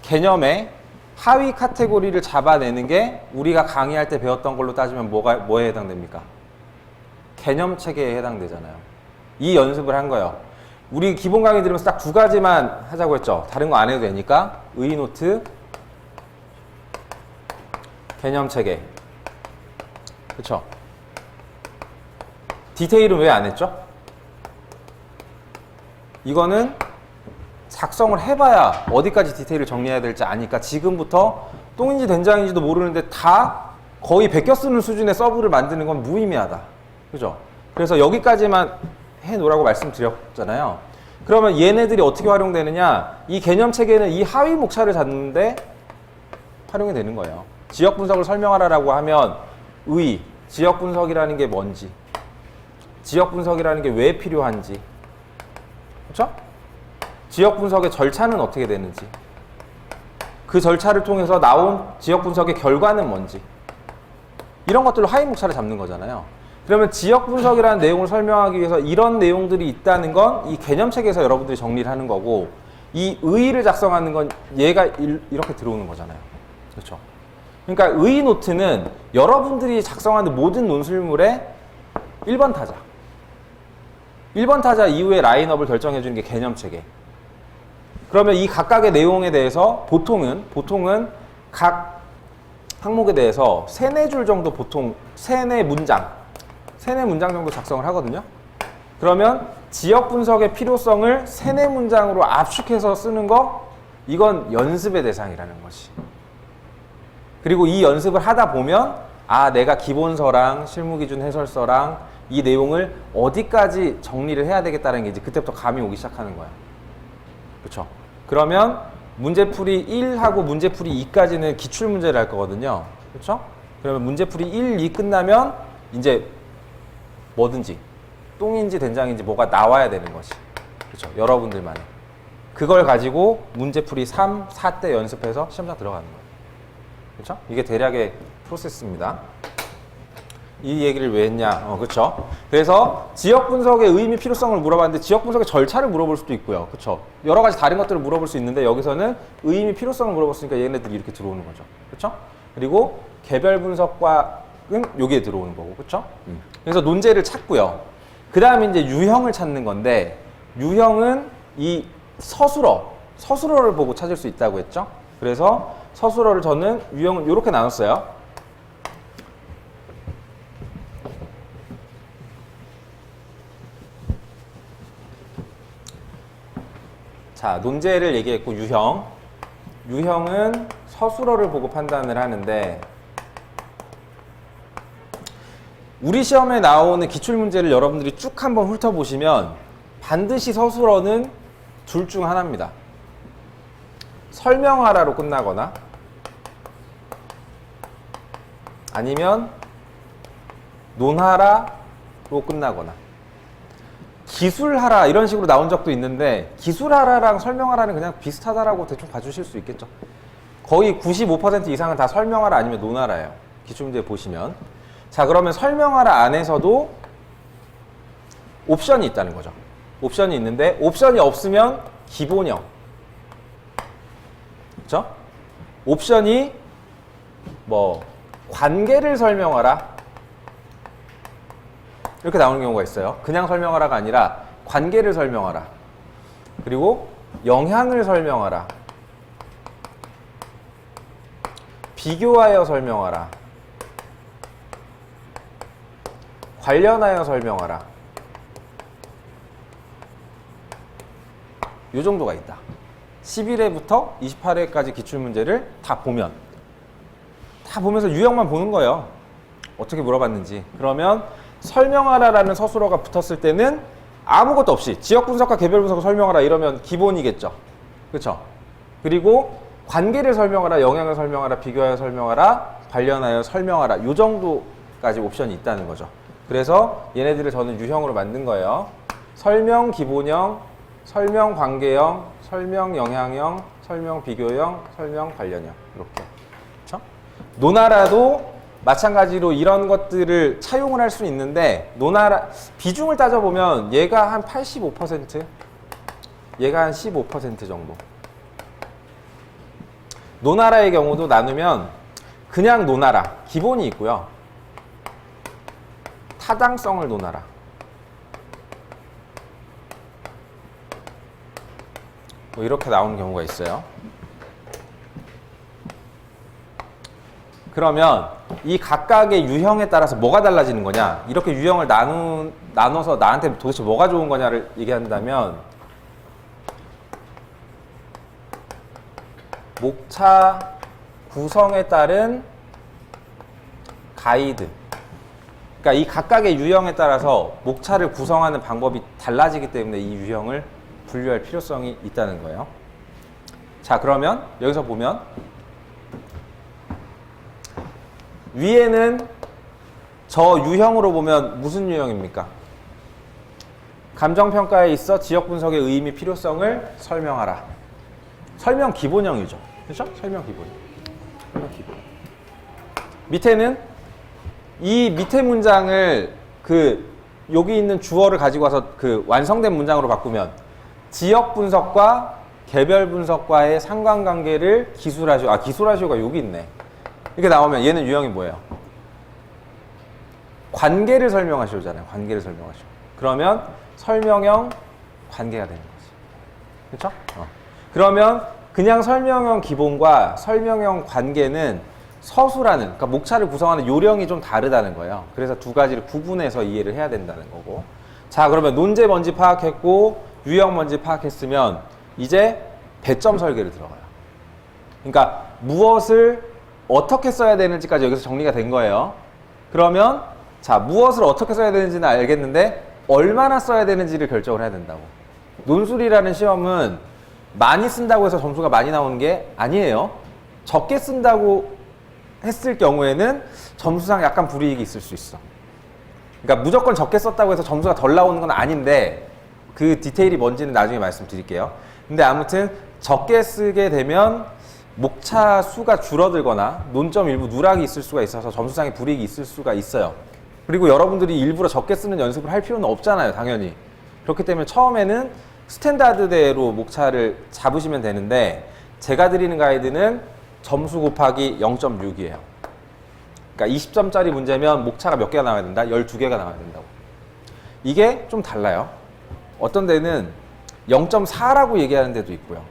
개념의 하위 카테고리를 잡아내는 게 우리가 강의할 때 배웠던 걸로 따지면 뭐에 해당됩니까? 개념 체계에 해당되잖아요. 이 연습을 한 거예요. 우리 기본 강의 들으면서 딱 2가지만 하자고 했죠. 다른 거 안 해도 되니까. 의의노트, 개념 체계. 그쵸? 디테일은 왜 안 했죠? 이거는 작성을 해봐야 어디까지 디테일을 정리해야 될지 아니까 지금부터 똥인지 된장인지도 모르는데 다 거의 베껴 쓰는 수준의 서브를 만드는 건 무의미하다. 그죠? 그래서 여기까지만 해놓으라고 말씀드렸잖아요. 그러면 얘네들이 어떻게 활용되느냐? 이 개념 체계는 이 하위 목차를 잡는데 활용이 되는 거예요. 지역 분석을 설명하라고 하면 지역 분석이라는 게 뭔지, 지역 분석이라는 게 왜 필요한지, 그렇죠? 지역 분석의 절차는 어떻게 되는지, 그 절차를 통해서 나온 지역 분석의 결과는 뭔지, 이런 것들로 하위 목차를 잡는 거잖아요. 그러면 지역 분석이라는 내용을 설명하기 위해서 이런 내용들이 있다는 건 이 개념책에서 여러분들이 정리를 하는 거고, 이 의의를 작성하는 건 얘가 이렇게 들어오는 거잖아요. 그렇죠? 그러니까 의의 노트는 여러분들이 작성하는 모든 논술물의 1번 타자. 1번 타자 이후에 라인업을 결정해 주는 게 개념 체계. 그러면 이 각각의 내용에 대해서 보통은 각 항목에 대해서 3-4줄 정도 보통 3-4문장 정도 작성을 하거든요. 그러면 지역 분석의 필요성을 3-4문장으로 압축해서 쓰는 거, 이건 연습의 대상이라는 것이. 그리고 이 연습을 하다 보면 내가 기본서랑 실무기준 해설서랑 이 내용을 어디까지 정리를 해야 되겠다는 게 이제 그때부터 감이 오기 시작하는 거야. 그렇죠? 그러면 문제풀이 1하고 문제풀이 2까지는 기출문제를 할 거거든요. 그렇죠? 그러면 문제풀이 1, 2 끝나면 이제 뭐든지 똥인지 된장인지 뭐가 나와야 되는 것이. 그렇죠? 여러분들만의. 그걸 가지고 문제풀이 3, 4대 연습해서 시험장 들어가는 거예요. 그렇죠? 이게 대략의 프로세스입니다. 이 얘기를 왜 했냐? 그렇죠? 그래서 지역 분석의 의미, 필요성을 물어봤는데 지역 분석의 절차를 물어볼 수도 있고요. 그렇죠? 여러 가지 다른 것들을 물어볼 수 있는데 여기서는 의미, 필요성을 물어봤으니까 얘네들이 이렇게 들어오는 거죠. 그렇죠? 그리고 개별 분석과는 여기에 들어오는 거고. 그렇죠? 그래서 논제를 찾고요. 그다음에 이제 유형을 찾는 건데 유형은 이 서술어를 보고 찾을 수 있다고 했죠? 그래서 서술어를 저는 유형을 이렇게 나눴어요. 자, 논제를 얘기했고 유형은 서술어를 보고 판단을 하는데 우리 시험에 나오는 기출문제를 여러분들이 쭉 한번 훑어보시면 반드시 서술어는 둘 중 하나입니다. 설명하라로 끝나거나 아니면 논하라로 끝나거나 기술하라 이런 식으로 나온 적도 있는데 기술하라랑 설명하라는 그냥 비슷하다라고 대충 봐주실 수 있겠죠. 거의 95% 이상은 다 설명하라 아니면 논하라예요. 기출문제 보시면. 자, 그러면 설명하라 안에서도 옵션이 있다는 거죠. 옵션이 있는데 옵션이 없으면 기본형. 그렇죠? 옵션이 뭐 관계를 설명하라 이렇게 나오는 경우가 있어요. 그냥 설명하라가 아니라 관계를 설명하라. 그리고 영향을 설명하라. 비교하여 설명하라. 관련하여 설명하라. 이 정도가 있다. 11회부터 28회까지 기출문제를 다 보면서 유형만 보는 거예요. 어떻게 물어봤는지. 그러면 설명하라라는 서술어가 붙었을 때는 아무것도 없이 지역 분석과 개별 분석을 설명하라 이러면 기본이겠죠. 그렇죠? 그리고 관계를 설명하라, 영향을 설명하라, 비교하여 설명하라, 관련하여 설명하라 이 정도까지 옵션이 있다는 거죠. 그래서 얘네들을 저는 유형으로 만든 거예요. 설명 기본형, 설명 관계형, 설명 영향형, 설명 비교형, 설명 관련형 이렇게. 그렇죠? 논하라도 마찬가지로 이런 것들을 차용을 할 수 있는데 논하라 비중을 따져보면 얘가 한 85%, 얘가 한 15% 정도. 논하라의 경우도 나누면 그냥 논하라 기본이 있고요. 타당성을 논하라. 뭐 이렇게 나오는 경우가 있어요. 그러면 이 각각의 유형에 따라서 뭐가 달라지는 거냐? 이렇게 유형을 나눠서 나한테 도대체 뭐가 좋은 거냐를 얘기한다면 목차 구성에 따른 가이드. 그러니까 이 각각의 유형에 따라서 목차를 구성하는 방법이 달라지기 때문에 이 유형을 분류할 필요성이 있다는 거예요. 자, 그러면 여기서 보면 위에는 저 유형으로 보면 무슨 유형입니까? 감정평가에 있어 지역 분석의 의미, 필요성을 설명하라. 설명 기본형이죠. 그렇죠? 설명 기본형. 설명 기본. 밑에는 이 밑에 문장을 여기 있는 주어를 가지고 와서 완성된 문장으로 바꾸면 지역 분석과 개별 분석과의 상관관계를 기술하시오. 기술하시오가 여기 있네. 이렇게 나오면 얘는 유형이 뭐예요? 관계를 설명하시오잖아요. 관계를 설명하시오. 그러면 설명형 관계가 되는 거지. 그렇죠? 그러면 그냥 설명형 기본과 설명형 관계는 서술하는, 그러니까 목차를 구성하는 요령이 좀 다르다는 거예요. 그래서 두 가지를 구분해서 이해를 해야 된다는 거고. 자, 그러면 논제 뭔지 파악했고 유형 뭔지 파악했으면 이제 배점 설계를 들어가요. 그러니까 무엇을 어떻게 써야 되는지까지 여기서 정리가 된 거예요. 그러면 자, 무엇을 어떻게 써야 되는지는 알겠는데 얼마나 써야 되는지를 결정을 해야 된다고. 논술이라는 시험은 많이 쓴다고 해서 점수가 많이 나오는 게 아니에요. 적게 쓴다고 했을 경우에는 점수상 약간 불이익이 있을 수 있어. 그러니까 무조건 적게 썼다고 해서 점수가 덜 나오는 건 아닌데 그 디테일이 뭔지는 나중에 말씀드릴게요. 근데 아무튼 적게 쓰게 되면 목차 수가 줄어들거나 논점 일부 누락이 있을 수가 있어서 점수상의 불이익이 있을 수가 있어요. 그리고 여러분들이 일부러 적게 쓰는 연습을 할 필요는 없잖아요, 당연히. 그렇기 때문에 처음에는 스탠다드대로 목차를 잡으시면 되는데, 제가 드리는 가이드는 점수 곱하기 0.6이에요. 그러니까 20점짜리 문제면 목차가 몇 개가 나와야 된다? 12개가 나와야 된다고. 이게 좀 달라요. 어떤 데는 0.4라고 얘기하는 데도 있고요.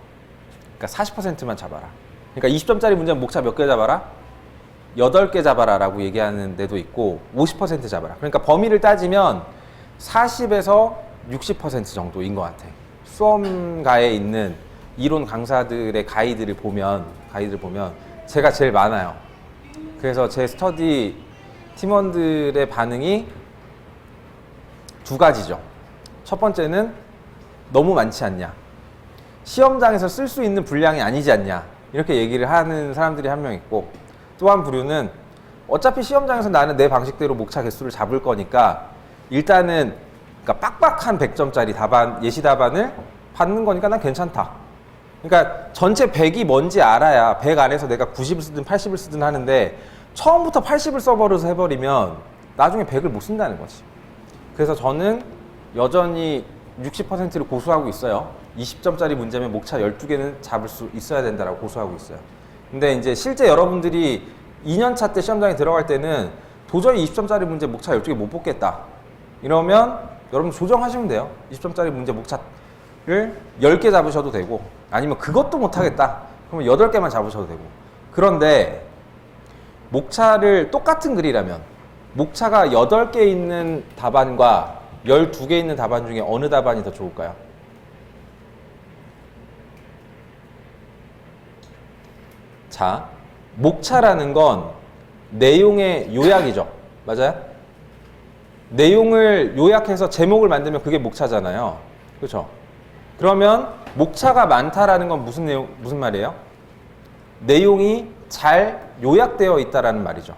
그러니까 40%만 잡아라. 그러니까 20점짜리 문제는 목차 몇 개 잡아라? 8개 잡아라 라고 얘기하는 데도 있고 50% 잡아라. 그러니까 범위를 따지면 40에서 60% 정도인 것 같아. 수험가에 있는 이론 강사들의 가이드를 보면 제가 제일 많아요. 그래서 제 스터디 팀원들의 반응이 두 가지죠. 첫 번째는 너무 많지 않냐, 시험장에서 쓸 수 있는 분량이 아니지 않냐, 이렇게 얘기를 하는 사람들이 한 명 있고, 또 한 부류는 어차피 시험장에서 나는 내 방식대로 목차 개수를 잡을 거니까 일단은 그러니까 빡빡한 100점짜리 답안, 예시 답안을 받는 거니까 난 괜찮다. 그러니까 전체 100이 뭔지 알아야 100 안에서 내가 90을 쓰든 80을 쓰든 하는데, 처음부터 80을 써버려서 해버리면 나중에 100을 못 쓴다는 거지. 그래서 저는 여전히 60%를 고수하고 있어요. 20점짜리 문제면 목차 12개는 잡을 수 있어야 된다라고 고수하고 있어요. 근데 이제 실제 여러분들이 2년차 때 시험장에 들어갈 때는 도저히 20점짜리 문제 목차 12개 못 뽑겠다. 이러면 여러분 조정하시면 돼요. 20점짜리 문제 목차를 10개 잡으셔도 되고, 아니면 그것도 못하겠다. 그러면 8개만 잡으셔도 되고. 그런데 목차를 똑같은 글이라면 목차가 8개 있는 답안과 12개 있는 답안 중에 어느 답안이 더 좋을까요? 자, 목차라는 건 내용의 요약이죠. 맞아요? 내용을 요약해서 제목을 만들면 그게 목차잖아요. 그렇죠? 그러면 목차가 많다라는 건 무슨 말이에요? 내용이 잘 요약되어 있다라는 말이죠.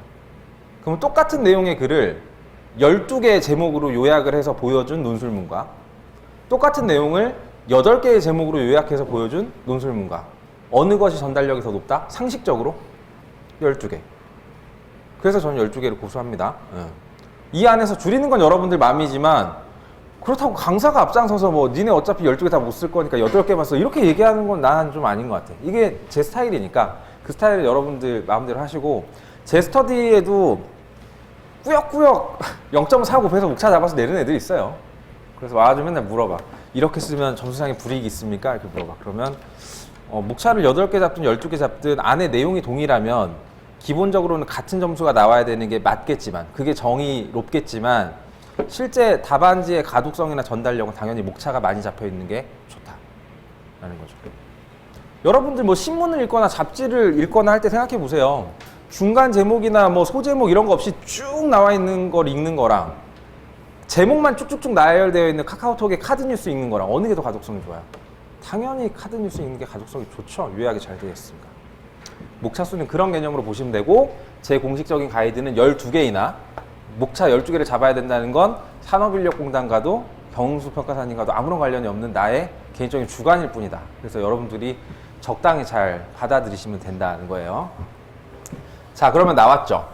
그럼 똑같은 내용의 글을 12개의 제목으로 요약을 해서 보여준 논술문과 똑같은 내용을 8개의 제목으로 요약해서 보여준 논술문과 어느 것이 전달력이 더 높다? 상식적으로 12개. 그래서 저는 12개를 고수합니다. 이 안에서 줄이는 건 여러분들 마음이지만, 그렇다고 강사가 앞장서서 뭐 니네 어차피 12개 다 못 쓸 거니까 8개만 써, 이렇게 얘기하는 건 난 좀 아닌 것 같아. 이게 제 스타일이니까 그 스타일을 여러분들 마음대로 하시고, 제 스터디에도 꾸역꾸역 0.4 곱해서 목차 잡아서 내는 애들 있어요. 그래서 와가지고 맨날 물어봐. 이렇게 쓰면 점수상에 불이익이 있습니까? 이렇게 물어봐. 그러면 목차를 8개 잡든 12개 잡든 안에 내용이 동일하면 기본적으로는 같은 점수가 나와야 되는 게 맞겠지만, 그게 정의롭겠지만, 실제 답안지의 가독성이나 전달력은 당연히 목차가 많이 잡혀 있는 게 좋다라는 거죠. 여러분들 뭐 신문을 읽거나 잡지를 읽거나 할 때 생각해 보세요. 중간 제목이나 뭐 소제목 이런 거 없이 쭉 나와 있는 걸 읽는 거랑 제목만 쭉쭉쭉 나열되어 있는 카카오톡의 카드뉴스 읽는 거랑 어느 게 더 가독성이 좋아요? 당연히 카드뉴스 읽는 게 가독성이 좋죠. 요약이 잘 되어 있으니까. 목차 수는 그런 개념으로 보시면 되고, 제 공식적인 가이드는 12개이나 목차 12개를 잡아야 된다는 건 산업인력공단과도 경영수평가사님과도 아무런 관련이 없는 나의 개인적인 주관일 뿐이다. 그래서 여러분들이 적당히 잘 받아들이시면 된다는 거예요. 자, 그러면 나왔죠.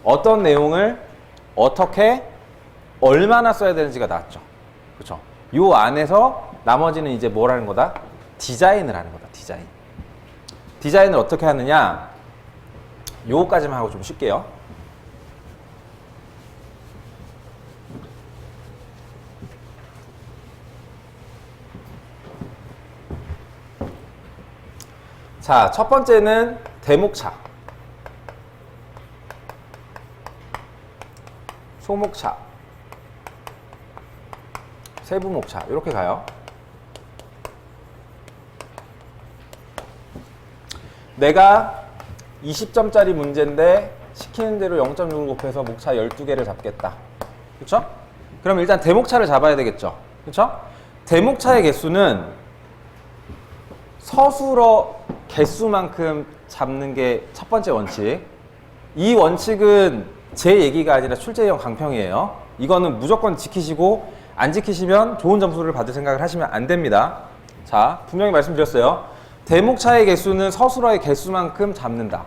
어떤 내용을 어떻게 얼마나 써야 되는지가 나왔죠. 그렇죠? 요 안에서 나머지는 이제 뭘 하는 거다? 디자인을 하는 거다. 디자인을 어떻게 하느냐? 요거까지만 하고 좀 쉴게요. 자, 첫 번째는 대목차, 소목차, 세부목차 이렇게 가요. 내가 20점짜리 문제인데 시키는 대로 0.6을 곱해서 목차 12개를 잡겠다. 그렇죠? 그럼 일단 대목차를 잡아야 되겠죠. 그렇죠? 대목차의 개수는 서술어 개수만큼 잡는 게 첫 번째 원칙. 이 원칙은 제 얘기가 아니라 출제형 강평이에요. 이거는 무조건 지키시고, 안 지키시면 좋은 점수를 받을 생각을 하시면 안 됩니다. 자, 분명히 말씀드렸어요. 대목차의 개수는 서술어의 개수만큼 잡는다.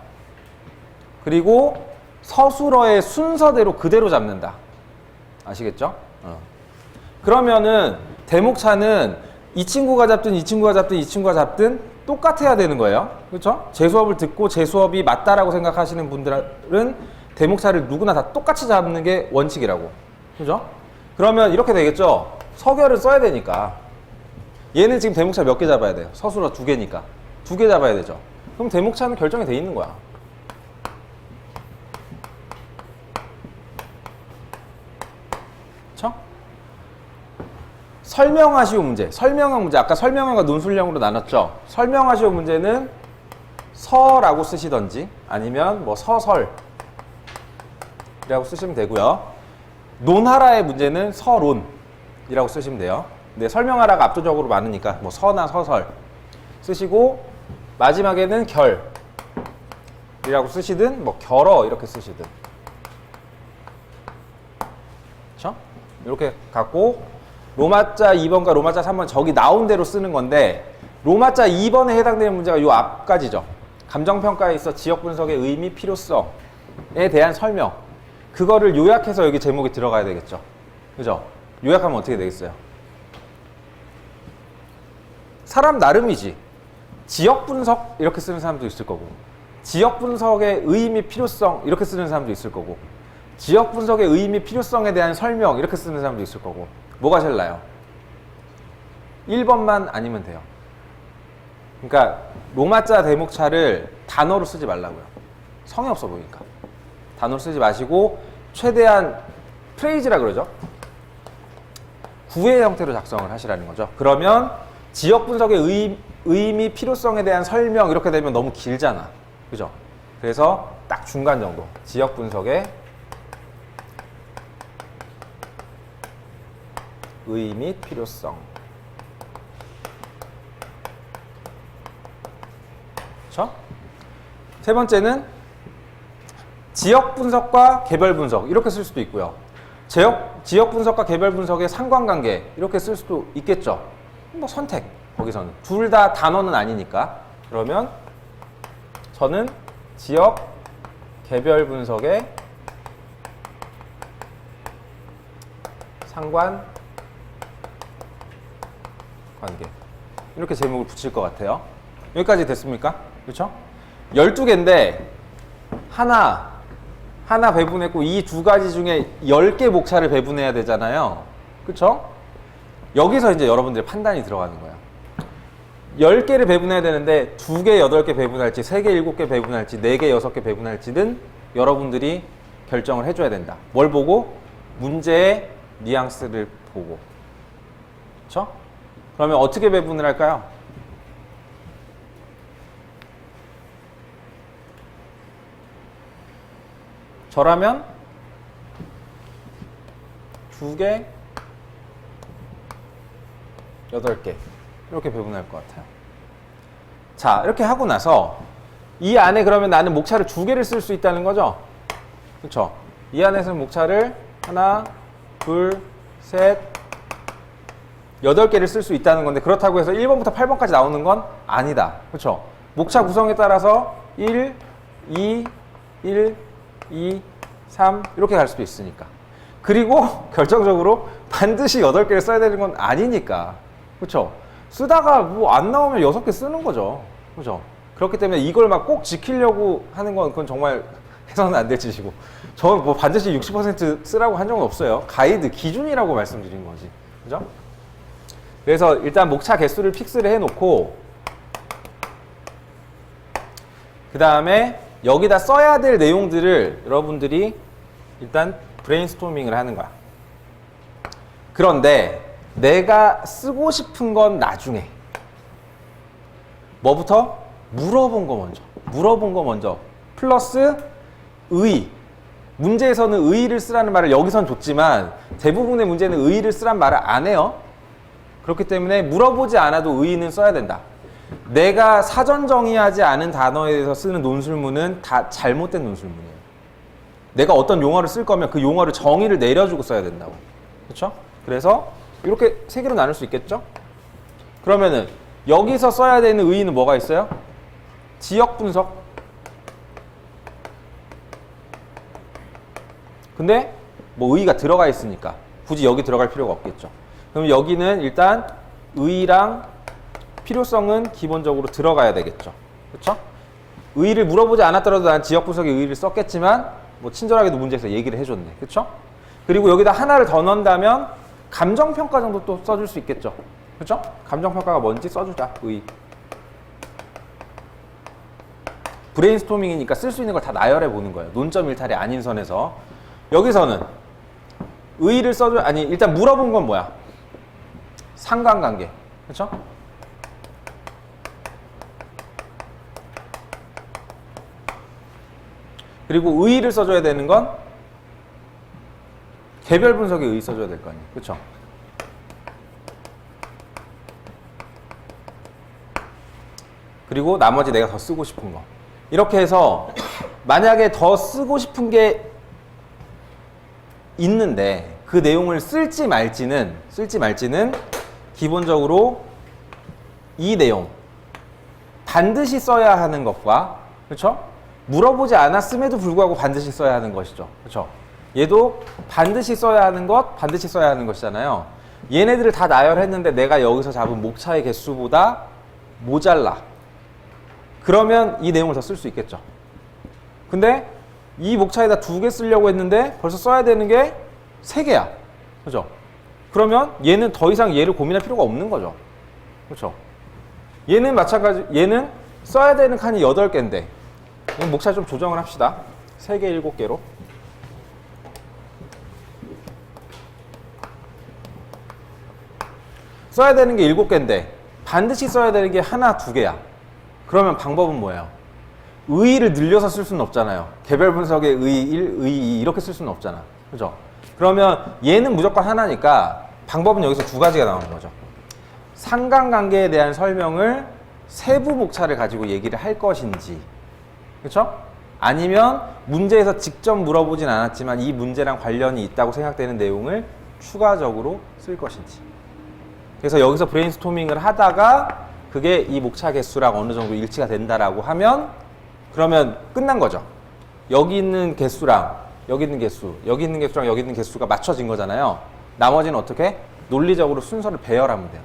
그리고 서술어의 순서대로 그대로 잡는다. 아시겠죠? 그러면은 대목차는 이 친구가 잡든 이 친구가 잡든 이 친구가 잡든 똑같아야 되는 거예요. 그렇죠? 제 수업을 듣고 제 수업이 맞다라고 생각하시는 분들은 대목차를 누구나 다 똑같이 잡는 게 원칙이라고. 그죠? 그러면 이렇게 되겠죠? 서결을 써야 되니까. 얘는 지금 대목차 몇 개 잡아야 돼요? 서술어 2개니까. 2개 잡아야 되죠? 그럼 대목차는 결정이 돼 있는 거야. 그쵸? 설명하시오 문제. 설명형 문제. 아까 설명형과 논술형으로 나눴죠? 설명하시오 문제는 서라고 쓰시던지 아니면 뭐 서설이라고 쓰시면 되고요. 논하라의 문제는 서론이라고 쓰시면 돼요. 근데 설명하라가 압도적으로 많으니까 뭐 서나 서설 쓰시고 마지막에는 결이라고 쓰시든 뭐 결어 이렇게 쓰시든. 그렇죠? 이렇게 갖고 로마자 2번과 로마자 3번 저기 나온 대로 쓰는 건데 로마자 2번에 해당되는 문제가 요 앞까지죠. 감정평가에 있어 지역분석의 의미, 필요성에 대한 설명. 그거를 요약해서 여기 제목에 들어가야 되겠죠. 그죠? 요약하면 어떻게 되겠어요? 사람 나름이지. 지역분석 이렇게 쓰는 사람도 있을 거고 지역분석의 의미, 필요성 이렇게 쓰는 사람도 있을 거고 지역분석의 의미, 필요성에 대한 설명 이렇게 쓰는 사람도 있을 거고 뭐가 제일 나아요? 1번만 아니면 돼요. 그러니까 로마자 대목차를 단어로 쓰지 말라고요. 성의 없어 보이니까. 단어로 쓰지 마시고 최대한 프레이즈라 그러죠. 구의 형태로 작성을 하시라는 거죠. 그러면 지역 분석의 의미, 필요성에 대한 설명 이렇게 되면 너무 길잖아. 그죠? 그래서 딱 중간 정도. 지역 분석의 의미, 필요성. 그렇죠? 세 번째는 지역 분석과 개별 분석 이렇게 쓸 수도 있고요. 지역 분석과 개별 분석의 상관관계 이렇게 쓸 수도 있겠죠. 뭐 선택 거기서는 둘 다 단어는 아니니까. 그러면 저는 지역 개별 분석의 상관 관계 이렇게 제목을 붙일 것 같아요. 여기까지 됐습니까? 그렇죠? 12개인데 하나 배분했고 이 두 가지 중에 10개 목차를 배분해야 되잖아요. 그렇죠? 여기서 이제 여러분들의 판단이 들어가는 거예요. 10개를 배분해야 되는데 2개, 8개 배분할지 3개, 7개 배분할지 4개, 6개 배분할지는 여러분들이 결정을 해줘야 된다. 뭘 보고? 문제의 뉘앙스를 보고. 그렇죠? 그러면 어떻게 배분을 할까요? 저라면 2개, 8개 이렇게 배분할 것 같아요. 자, 이렇게 하고 나서 이 안에 그러면 나는 목차를 2개를 쓸 수 있다는 거죠? 그렇죠? 이 안에서는 목차를 하나, 둘, 셋, 8개를 쓸 수 있다는 건데 그렇다고 해서 1번부터 8번까지 나오는 건 아니다. 그렇죠? 목차 구성에 따라서 1, 2, 1, 2, 3 이렇게 갈 수도 있으니까. 그리고 결정적으로 반드시 8개를 써야 되는 건 아니니까. 그렇죠? 쓰다가 뭐 안 나오면 6개 쓰는 거죠. 그렇죠? 그렇기 때문에 이걸 막 꼭 지키려고 하는 건 그건 정말 해서는 안 될 짓이고 저는 뭐 반드시 60% 쓰라고 한 적은 없어요. 가이드, 기준이라고 말씀드린 거지. 그죠? 그래서 일단 목차 개수를 픽스를 해놓고 그 다음에 여기다 써야 될 내용들을 여러분들이 일단 브레인스토밍을 하는 거야. 그런데 내가 쓰고 싶은 건 나중에. 뭐부터? 물어본 거 먼저. 플러스 의. 문제에서는 의의를 쓰라는 말을 여기선 줬지만 대부분의 문제는 의의를 쓰란 말을 안 해요. 그렇기 때문에 물어보지 않아도 의의는 써야 된다. 내가 사전 정의하지 않은 단어에 대해서 쓰는 논술문은 다 잘못된 논술문이에요. 내가 어떤 용어를 쓸 거면 그 용어를 정의를 내려주고 써야 된다고. 그렇죠? 그래서 이렇게 세 개로 나눌 수 있겠죠? 그러면은 여기서 써야 되는 의의는 뭐가 있어요? 지역 분석. 근데 뭐 의의가 들어가 있으니까 굳이 여기 들어갈 필요가 없겠죠. 그럼 여기는 일단 의의랑 필요성은 기본적으로 들어가야 되겠죠. 그렇죠? 의의를 물어보지 않았더라도 난 지역 분석의 의의를 썼겠지만 뭐 친절하게도 문제에서 얘기를 해줬네. 그렇죠? 그리고 여기다 하나를 더 넣는다면 감정평가 정도 또 써줄 수 있겠죠. 그렇죠? 감정평가가 뭔지 써주자. 의의. 브레인스토밍이니까 쓸 수 있는 걸 다 나열해 보는 거예요. 논점 일탈이 아닌 선에서. 여기서는 의의를 써줘. 아니 일단 물어본 건 뭐야? 상관관계. 그렇죠? 그리고 의의를 써줘야 되는 건 개별 분석에 의의 써줘야 될 거 아니에요. 그렇죠? 그리고 나머지 내가 더 쓰고 싶은 거. 이렇게 해서 만약에 더 쓰고 싶은 게 있는데 그 내용을 쓸지 말지는 기본적으로 이 내용 반드시 써야 하는 것과 그렇죠? 물어보지 않았음에도 불구하고 반드시 써야 하는 것이죠. 그렇죠? 얘도 반드시 써야 하는 것, 반드시 써야 하는 것이잖아요. 얘네들을 다 나열했는데 내가 여기서 잡은 목차의 개수보다 모자라. 그러면 이 내용을 더 쓸 수 있겠죠. 근데 이 목차에다 2개 쓰려고 했는데 벌써 써야 되는 게 3개야. 그죠? 그러면 얘는 더 이상 얘를 고민할 필요가 없는 거죠. 그렇죠? 얘는 마찬가지, 얘는 써야 되는 칸이 8개인데 목차 좀 조정을 합시다. 3개, 7개로. 써야 되는 게 7개인데 반드시 써야 되는 게 1, 2개야. 그러면 방법은 뭐예요? 의의를 늘려서 쓸 수는 없잖아요. 개별 분석의 의의 1, 의의 2 이렇게 쓸 수는 없잖아. 그죠? 그러면 얘는 무조건 하나니까 방법은 여기서 2가지가 나오는 거죠. 상관관계에 대한 설명을 세부 목차를 가지고 얘기를 할 것인지, 그렇죠? 아니면 문제에서 직접 물어보진 않았지만 이 문제랑 관련이 있다고 생각되는 내용을 추가적으로 쓸 것인지. 그래서 여기서 브레인스토밍을 하다가 그게 이 목차 개수랑 어느 정도 일치가 된다라고 하면 그러면 끝난 거죠. 여기 있는 개수랑 여기 있는 개수, 여기 있는 개수랑 여기 있는 개수가 맞춰진 거잖아요. 나머지는 어떻게? 논리적으로 순서를 배열하면 돼요.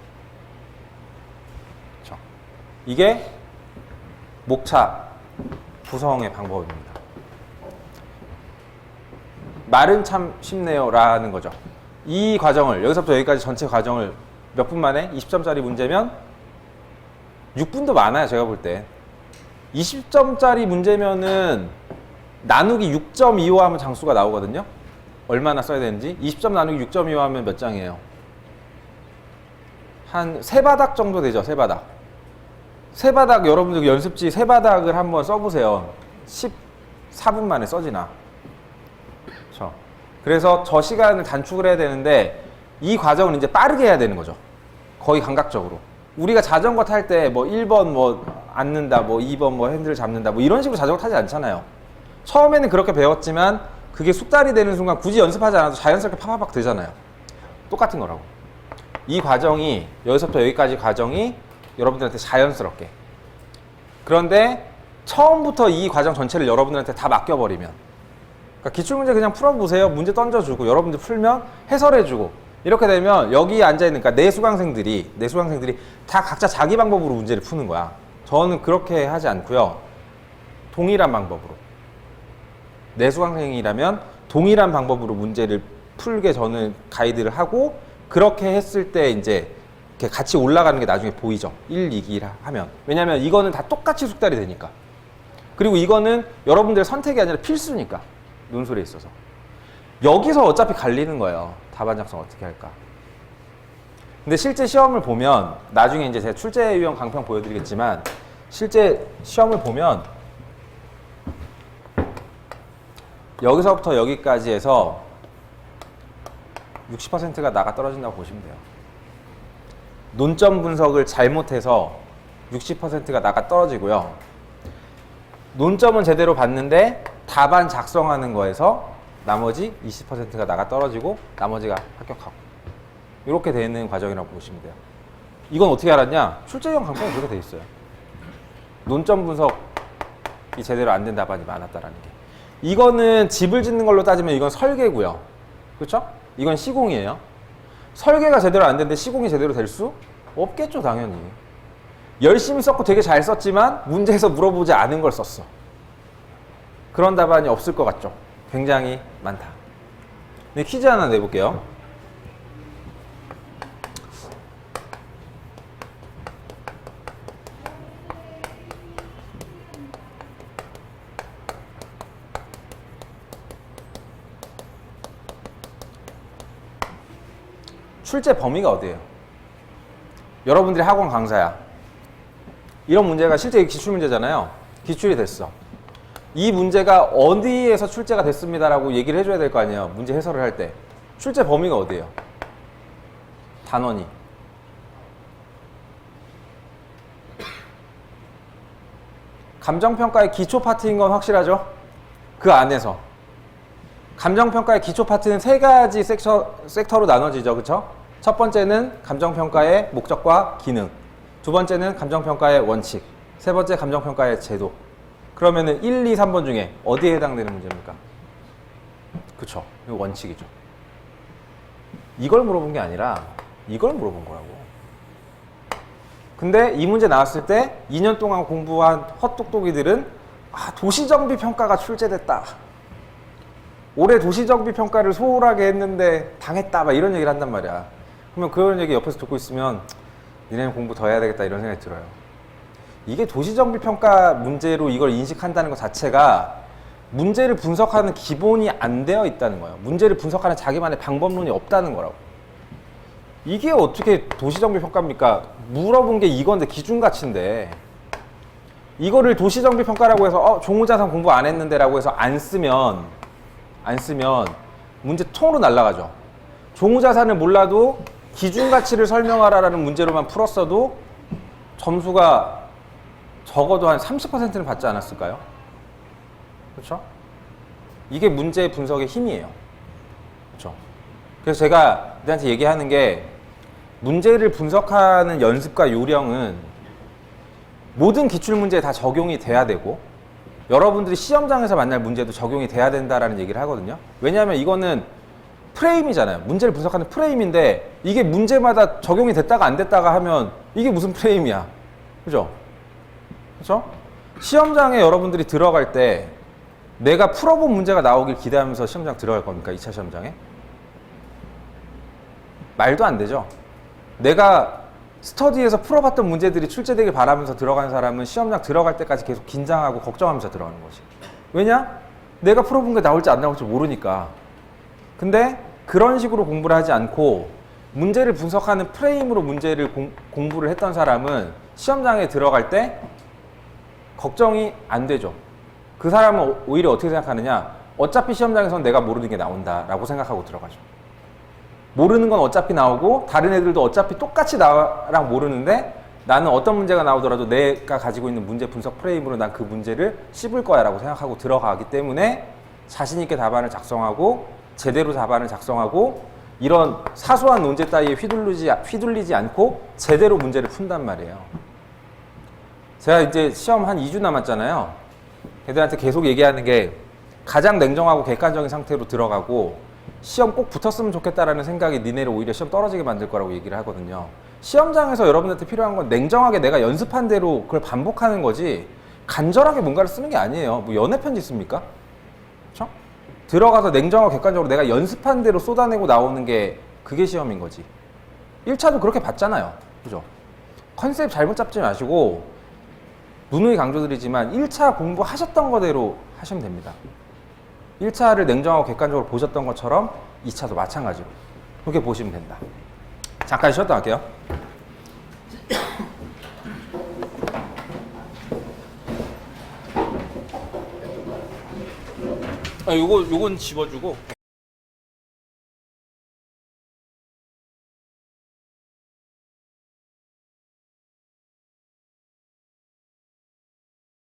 그렇죠? 이게 목차 구성의 방법입니다. 말은 참 쉽네요 라는 거죠. 이 과정을 여기서부터 여기까지 전체 과정을 몇 분 만에 20점짜리 문제면 6분도 많아요. 제가 볼 때 20점짜리 문제면은 나누기 6.25 하면 장수가 나오거든요. 얼마나 써야 되는지. 20점 나누기 6.25 하면 몇 장이에요? 한 3바닥 정도 되죠. 3바닥. 3바닥 여러분들 연습지 3바닥을 한번 써보세요. 14분 만에 써지나. 그렇죠. 그래서 저 시간을 단축을 해야 되는데 이 과정을 이제 빠르게 해야 되는 거죠. 거의 감각적으로. 우리가 자전거 탈 때 뭐 1번 뭐 앉는다, 뭐 2번 뭐 핸들을 잡는다, 뭐 이런 식으로 자전거 타지 않잖아요. 처음에는 그렇게 배웠지만 그게 숙달이 되는 순간 굳이 연습하지 않아도 자연스럽게 팍팍팍 되잖아요. 똑같은 거라고. 이 과정이 여기서부터 여기까지 과정이 여러분들한테 자연스럽게. 그런데 처음부터 이 과정 전체를 여러분들한테 다 맡겨버리면 그러니까 기출문제 그냥 풀어보세요. 문제 던져주고 여러분들 풀면 해설해주고 이렇게 되면 여기 앉아있는 그러니까 내 수강생들이 다 각자 자기 방법으로 문제를 푸는 거야. 저는 그렇게 하지 않고요. 동일한 방법으로. 내 수강생이라면 동일한 방법으로 문제를 풀게 저는 가이드를 하고 그렇게 했을 때 이제 이렇게 같이 올라가는 게 나중에 보이죠. 1, 2기라 하면. 왜냐면 이거는 다 똑같이 숙달이 되니까. 그리고 이거는 여러분들의 선택이 아니라 필수니까. 논술에 있어서. 여기서 어차피 갈리는 거예요. 답안 작성 어떻게 할까. 근데 실제 시험을 보면 나중에 이제 제가 출제 유형 강평 보여드리겠지만 실제 시험을 보면 여기서부터 여기까지 해서 60%가 나가 떨어진다고 보시면 돼요. 논점 분석을 잘못해서 60%가 나가 떨어지고요. 논점은 제대로 봤는데 답안 작성하는 거에서 나머지 20%가 나가 떨어지고 나머지가 합격하고 이렇게 되는 과정이라고 보시면 돼요. 이건 어떻게 알았냐? 출제형 강법에 그렇게 돼 있어요. 논점 분석이 제대로 안 된 답안이 많았다라는 게. 이거는 집을 짓는 걸로 따지면 이건 설계고요. 그렇죠? 이건 시공이에요. 설계가 제대로 안 되는데 시공이 제대로 될 수 없겠죠, 당연히. 열심히 썼고 되게 잘 썼지만 문제에서 물어보지 않은 걸 썼어. 그런 답안이 없을 것 같죠? 굉장히 많다. 네, 퀴즈 하나 내볼게요. 출제 범위가 어디예요? 여러분들이 학원 강사야. 이런 문제가 실제 기출문제잖아요. 기출이 됐어. 이 문제가 어디에서 출제가 됐습니다라고 얘기를 해줘야 될 거 아니에요. 문제 해설을 할 때. 출제 범위가 어디예요? 단원이. 감정평가의 기초 파트인 건 확실하죠? 그 안에서. 감정평가의 기초 파트는 세 가지 섹터로 나눠지죠. 그쵸? 첫 번째는 감정평가의 목적과 기능. 두 번째는 감정평가의 원칙. 세 번째 감정평가의 제도. 그러면은 1, 2, 3번 중에 어디에 해당되는 문제입니까? 그쵸. 이거 원칙이죠. 이걸 물어본 게 아니라 이걸 물어본 거라고. 근데 이 문제 나왔을 때 2년 동안 공부한 헛똑똑이들은 도시정비 평가가 출제됐다. 올해 도시정비 평가를 소홀하게 했는데 당했다. 막 이런 얘기를 한단 말이야. 그러면 그런 얘기 옆에서 듣고 있으면 니네는 공부 더 해야 되겠다 이런 생각이 들어요. 이게 도시정비 평가 문제로 이걸 인식한다는 것 자체가 문제를 분석하는 기본이 안 되어 있다는 거예요. 문제를 분석하는 자기만의 방법론이 없다는 거라고. 이게 어떻게 도시정비 평가입니까? 물어본 게 이건데 기준가치인데 이거를 도시정비 평가라고 해서 종우자산 공부 안 했는데 라고 해서 안 쓰면 문제 통으로 날아가죠. 종우자산을 몰라도 기준가치를 설명하라라는 문제로만 풀었어도 점수가 적어도 한 30%는 받지 않았을까요? 그렇죠? 이게 문제 분석의 힘이에요. 그렇죠? 그래서 제가 너한테 얘기하는 게 문제를 분석하는 연습과 요령은 모든 기출문제에 다 적용이 돼야 되고 여러분들이 시험장에서 만날 문제도 적용이 돼야 된다라는 얘기를 하거든요. 왜냐하면 이거는 프레임이잖아요. 문제를 분석하는 프레임인데 이게 문제마다 적용이 됐다가 안 됐다가 하면 이게 무슨 프레임이야. 그죠? 그죠? 시험장에 여러분들이 들어갈 때 내가 풀어본 문제가 나오길 기대하면서 시험장 들어갈 겁니까? 2차 시험장에? 말도 안 되죠. 내가 스터디에서 풀어봤던 문제들이 출제되길 바라면서 들어간 사람은 시험장 들어갈 때까지 계속 긴장하고 걱정하면서 들어가는 거지. 왜냐? 내가 풀어본 게 나올지 안 나올지 모르니까. 근데 그런 식으로 공부를 하지 않고 문제를 분석하는 프레임으로 문제를 공부를 했던 사람은 시험장에 들어갈 때 걱정이 안 되죠. 그 사람은 오히려 어떻게 생각하느냐? 어차피 시험장에서는 내가 모르는 게 나온다라고 생각하고 들어가죠. 모르는 건 어차피 나오고 다른 애들도 어차피 똑같이 나랑 모르는데 나는 어떤 문제가 나오더라도 내가 가지고 있는 문제 분석 프레임으로 난 그 문제를 씹을 거야 라고 생각하고 들어가기 때문에 자신 있게 답안을 작성하고 제대로 답안을 작성하고 이런 사소한 논제 따위에 휘둘리지 않고 제대로 문제를 푼단 말이에요. 제가 이제 시험 한 2주 남았잖아요. 애들한테 계속 얘기하는 게 가장 냉정하고 객관적인 상태로 들어가고 시험 꼭 붙었으면 좋겠다라는 생각이 니네를 오히려 시험 떨어지게 만들 거라고 얘기를 하거든요. 시험장에서 여러분한테 필요한 건 냉정하게 내가 연습한 대로 그걸 반복하는 거지 간절하게 뭔가를 쓰는 게 아니에요. 뭐 연애 편지 씁니까? 그렇죠? 들어가서 냉정하고 객관적으로 내가 연습한 대로 쏟아내고 나오는 게 그게 시험인 거지. 1차도 그렇게 봤잖아요. 그죠? 컨셉 잘못 잡지 마시고 누누이 강조드리지만 1차 공부하셨던 거대로 하시면 됩니다. 1차를 냉정하고 객관적으로 보셨던 것처럼 2차도 마찬가지로 그렇게 보시면 된다. 잠깐 쉬었다 갈게요. 요건 집어주고